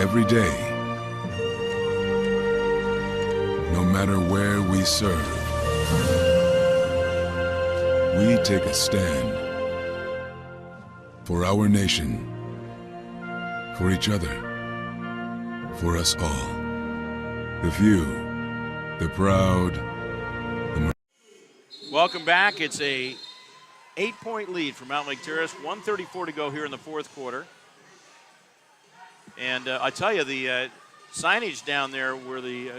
every day. No matter where we serve, we take a stand for our nation, for each other, for us all. The few, the proud, Welcome back. It's a 8-point lead for Mountlake Terrace. 1:34 to go here in the fourth quarter. And I tell you, the signage down there where the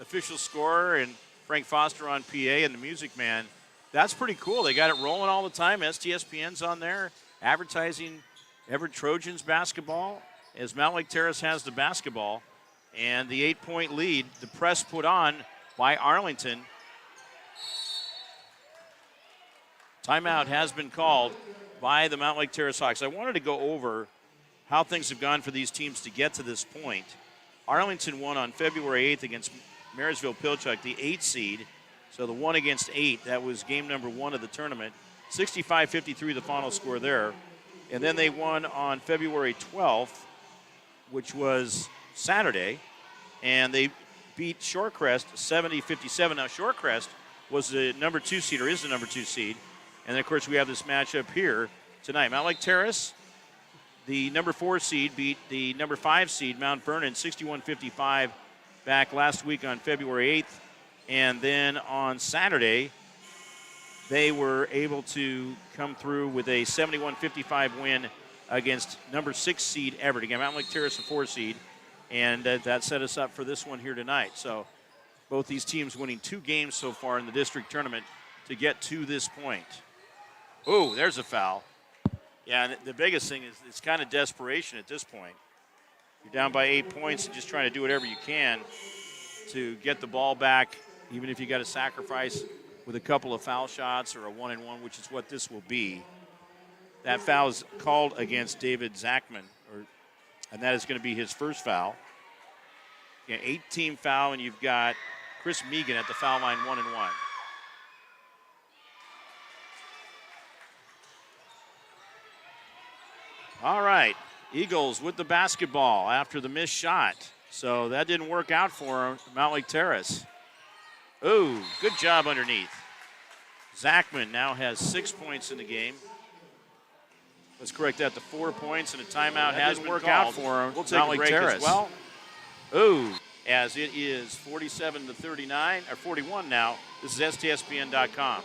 official scorer and Frank Foster on PA and the music man, that's pretty cool. They got it rolling all the time. STSPN's on there, advertising Everett Trojans basketball as Mountlake Terrace has the basketball. And the 8-point lead, the press put on by Arlington. Timeout has been called by the Mountlake Terrace Hawks. I wanted to go over how things have gone for these teams to get to this point. Arlington won on February 8th against Marysville-Pilchuck, the 8 seed. So the 1 against 8, that was game number 1 of the tournament. 65-53 the final score there. And then they won on February 12th, which was Saturday, and they beat Shorecrest 70-57. Now Shorecrest was the number 2 seed, or is the number 2 seed. And then, of course, we have this matchup here tonight. Mountlake Terrace, the number 4 seed, beat the number 5 seed, Mount Vernon, 61-55 back last week on February 8th. And then on Saturday, they were able to come through with a 71-55 win against number 6 seed Everett. Again, Mountlake Terrace, a 4 seed. And that set us up for this one here tonight. So both these teams winning 2 games so far in the district tournament to get to this point. Oh, there's a foul. Yeah, and the biggest thing is it's kind of desperation at this point. You're down by 8 points and just trying to do whatever you can to get the ball back, even if you got to sacrifice with a couple of foul shots or a 1-and-1, which is what this will be. That foul is called against David Zachman, and that is going to be his first foul. Yeah, 8-team foul, and you've got Chris Megan at the foul line, 1-and-1. All right, Eagles with the basketball after the missed shot. So that didn't work out for Mountlake Terrace. Ooh, good job underneath. Zachman now has 6 points in the game. Let's correct that to 4 points, and a timeout has worked out for him. We'll take a break as well. Ooh, as it is 47-39, or 41 now. This is STSPN.com.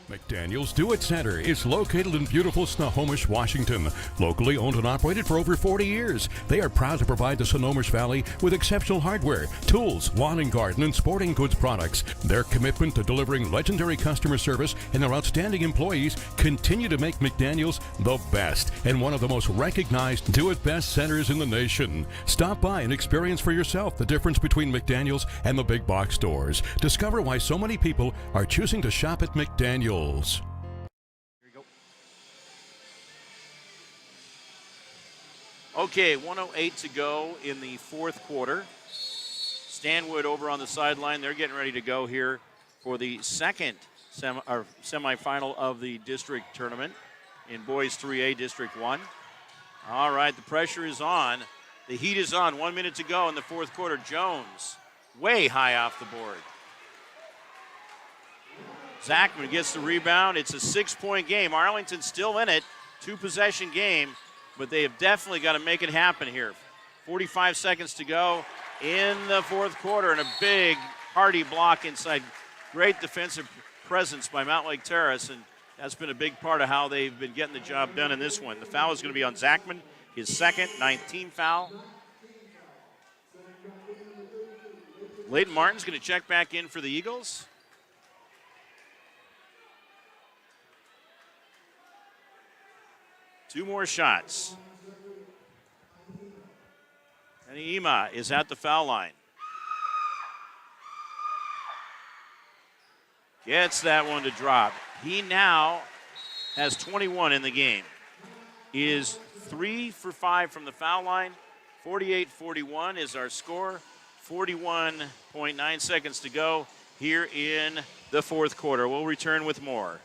McDaniel's Do-It Center is located in beautiful Snohomish, Washington. Locally owned and operated for over 40 years, they are proud to provide the Snohomish Valley with exceptional hardware, tools, lawn and garden, and sporting goods products. Their commitment to delivering legendary customer service and their outstanding employees continue to make McDaniel's the best and one of the most recognized Do-It-Best centers in the nation. Stop by and experience for yourself the difference between McDaniel's and the big box stores. Discover why so many people are choosing to shop at McDaniel's. Here you go. Okay, 1:08 to go in the fourth quarter. Stanwood over on the sideline. They're getting ready to go here for the second semifinal of the district tournament in Boys 3A District 1. All right, the pressure is on. The heat is on. 1 minute to go in the fourth quarter. Jones way high off the board. Zachman gets the rebound. It's a 6-point game. Arlington's still in it. 2-possession game, but they have definitely got to make it happen here. 45 seconds to go in the fourth quarter, and a big, hearty block inside. Great defensive presence by Mountlake Terrace, and that's been a big part of how they've been getting the job done in this one. The foul is going to be on Zachman, his second, 19th foul. Layton Martin's going to check back in for the Eagles. Two more shots. And Ema is at the foul line. Gets that one to drop. He now has 21 in the game. He is 3 for 5 from the foul line. 48-41 is our score. 41.9 seconds to go here in the fourth quarter. We'll return with more.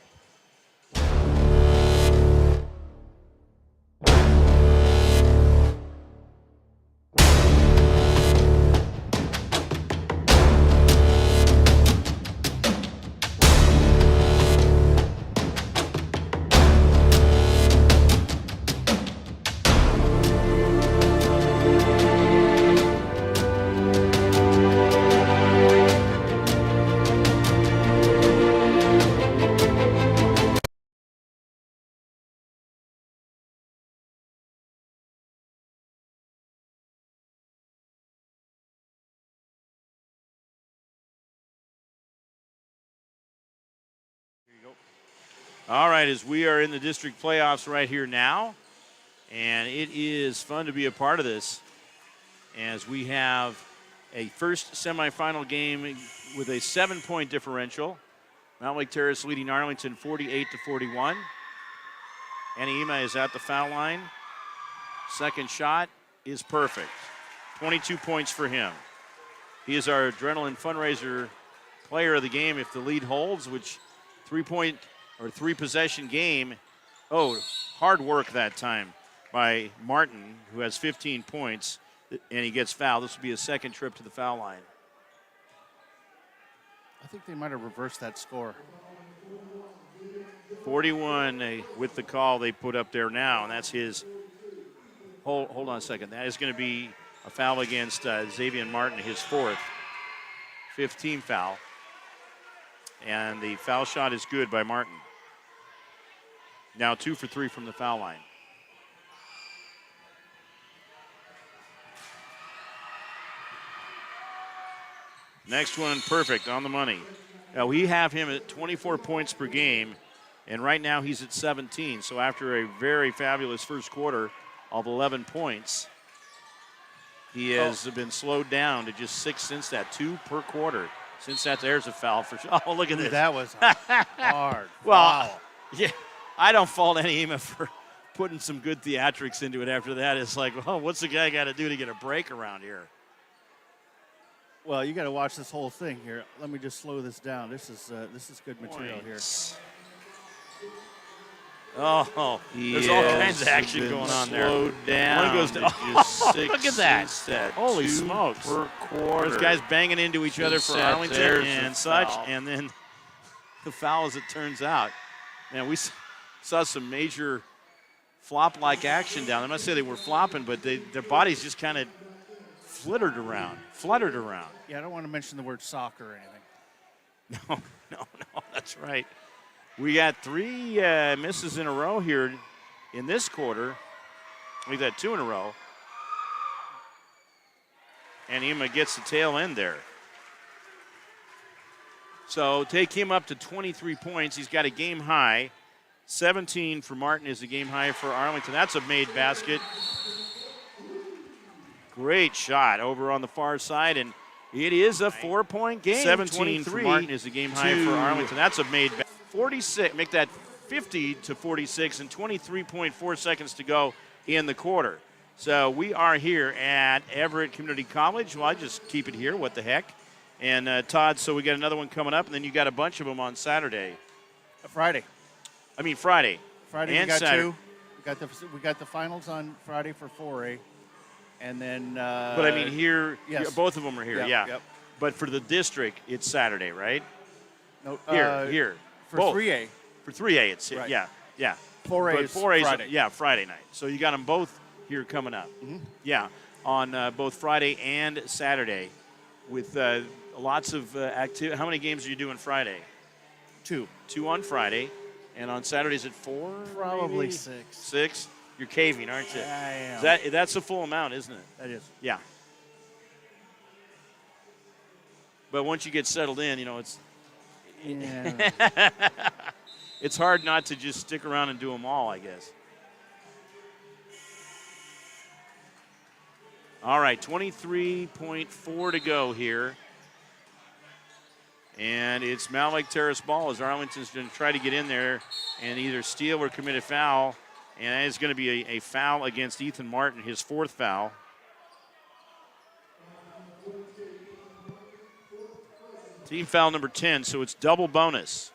All right, as we are in the district playoffs right here now, and it is fun to be a part of this as we have a first semifinal game with a 7-point differential. Mountlake Terrace leading Arlington 48-41. Anaima is at the foul line. Second shot is perfect. 22 points for him. He is our Adrenaline Fundraiser player of the game if the lead holds, which 3-point or 3-possession game. Oh, hard work that time by Martin, who has 15 points, and he gets fouled. This will be his second trip to the foul line. I think they might have reversed that score. 41 with the call they put up there now, and that's his. Hold on a second. That is going to be a foul against Xavier Martin, his 4th, 15 foul. And the foul shot is good by Martin. Now 2 for 3 from the foul line. Next one, perfect, on the money. Now, we have him at 24 points per game, and right now he's at 17. So after a very fabulous first quarter of 11 points, he has been slowed down to just 6 since that, 2 per quarter. Since that, there's a foul for sure. Oh, look at this. That was hard. Well, wow. Yeah, I don't fault Anaima for putting some good theatrics into it after that. It's like, well, what's the guy got to do to get a break around here? Well, you got to watch this whole thing here. Let me just slow this down. This is good material here. Oh, there's all kinds of action going on there. Slowed down. One goes to look at that. Holy smokes. Per quarter. There's guys banging into each other for Arlington and such, and then the foul as it turns out. Man, we saw some major flop-like action down. I'm not saying they were flopping, but their bodies just kind of fluttered around. Yeah, I don't want to mention the word soccer or anything. No, that's right. We got 3 misses in a row here in this quarter. We've had 2 in a row. And Ema gets the tail end there. So take him up to 23 points. He's got a game high. 17 for Martin is a game high for Arlington. That's a made basket. Great shot over on the far side, and it is a 4-point game. 17 for Martin is a game high for Arlington. That's a made basket. 46, make that 50-46, and 23.4 seconds to go in the quarter. So we are here at Everett Community College. Well, I just keep it here. What the heck? And Todd, so we got another one coming up, and then you got a bunch of them on Saturday. Friday. Friday. Friday and we got Saturday. 2. We got the finals on Friday for 4A. And then but I mean here, yes. Both of them are here, Yep, yeah. yep. But for the district, it's Saturday, right? No, here. For both. 3A. For 3A, it's right. yeah. 4A but is 4A Friday. Yeah, Friday night. So you got them both here coming up. Mm-hmm. Yeah, on both Friday and Saturday with lots of activity. How many games are you doing Friday? 2. 2 on Friday. And on Saturdays at 4? Probably maybe? 6. 6? You're caving, aren't you? I am. That's a full amount, isn't it? That is. Yeah. But once you get settled in, it's it's hard not to just stick around and do them all, I guess. All right, 23.4 to go here. And it's Mountlake Terrace ball as Arlington's going to try to get in there and either steal or commit a foul. And that is going to be a foul against Ethan Martin, his 4th foul. Team foul number 10, so it's double bonus.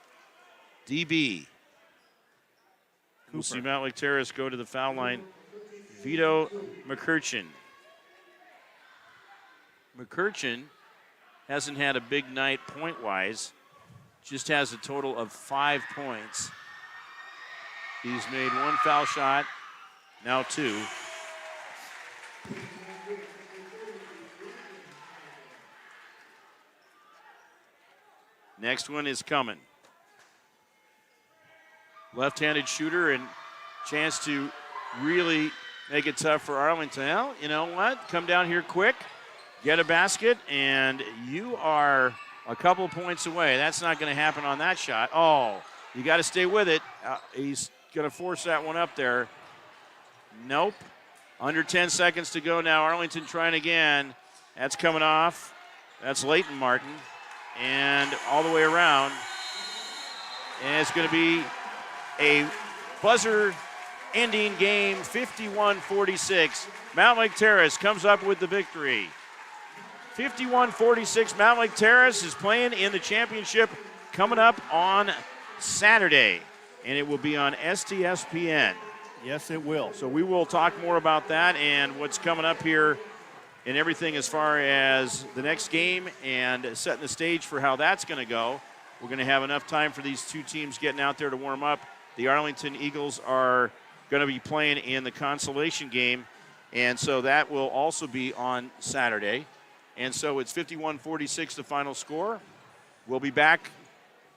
DB. We'll see Mountlake Terrace go to the foul line. Vito McCurchin. McCurchin hasn't had a big night point-wise. Just has a total of 5 points. He's made 1 foul shot, now 2. Next one is coming. Left-handed shooter and chance to really make it tough for Arlington. Well, you know what? Come down here quick, get a basket, and you are a couple points away. That's not going to happen on that shot. Oh, You got to stay with it. He's going to force that one up there. Nope. Under 10 seconds to go now. Arlington trying again. That's coming off. That's Leighton Martin. And all the way around. And it's going to be a buzzer-ending game, 51-46. Mountlake Terrace comes up with the victory. 51-46, Mountlake Terrace is playing in the championship coming up on Saturday, and it will be on STSPN. Yes, it will. So we will talk more about that and what's coming up here and everything as far as the next game and setting the stage for how that's going to go. We're going to have enough time for these two teams getting out there to warm up. The Arlington Eagles are going to be playing in the consolation game, and so that will also be on Saturday. And so it's 51-46 the final score. We'll be back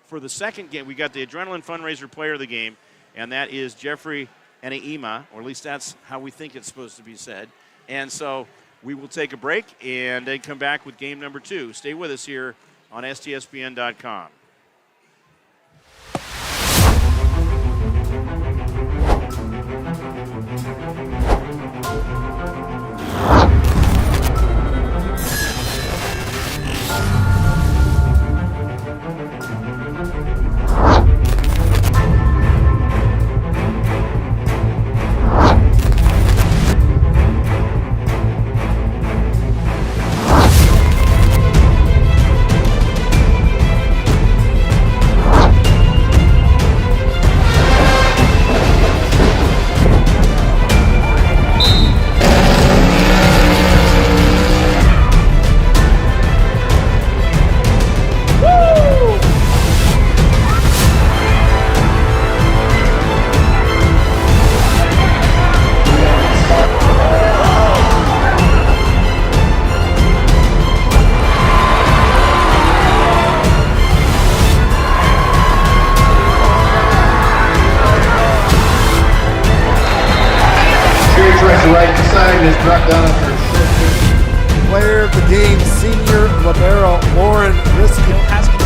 for the second game. We got the Adrenaline Fundraiser Player of the Game, and that is Jeffrey Anaima, or at least that's how we think it's supposed to be said. And so we will take a break and then come back with game number 2. Stay with us here on STSPN.com. Right beside is brought down for player of the game, senior libero Lauren Riskin.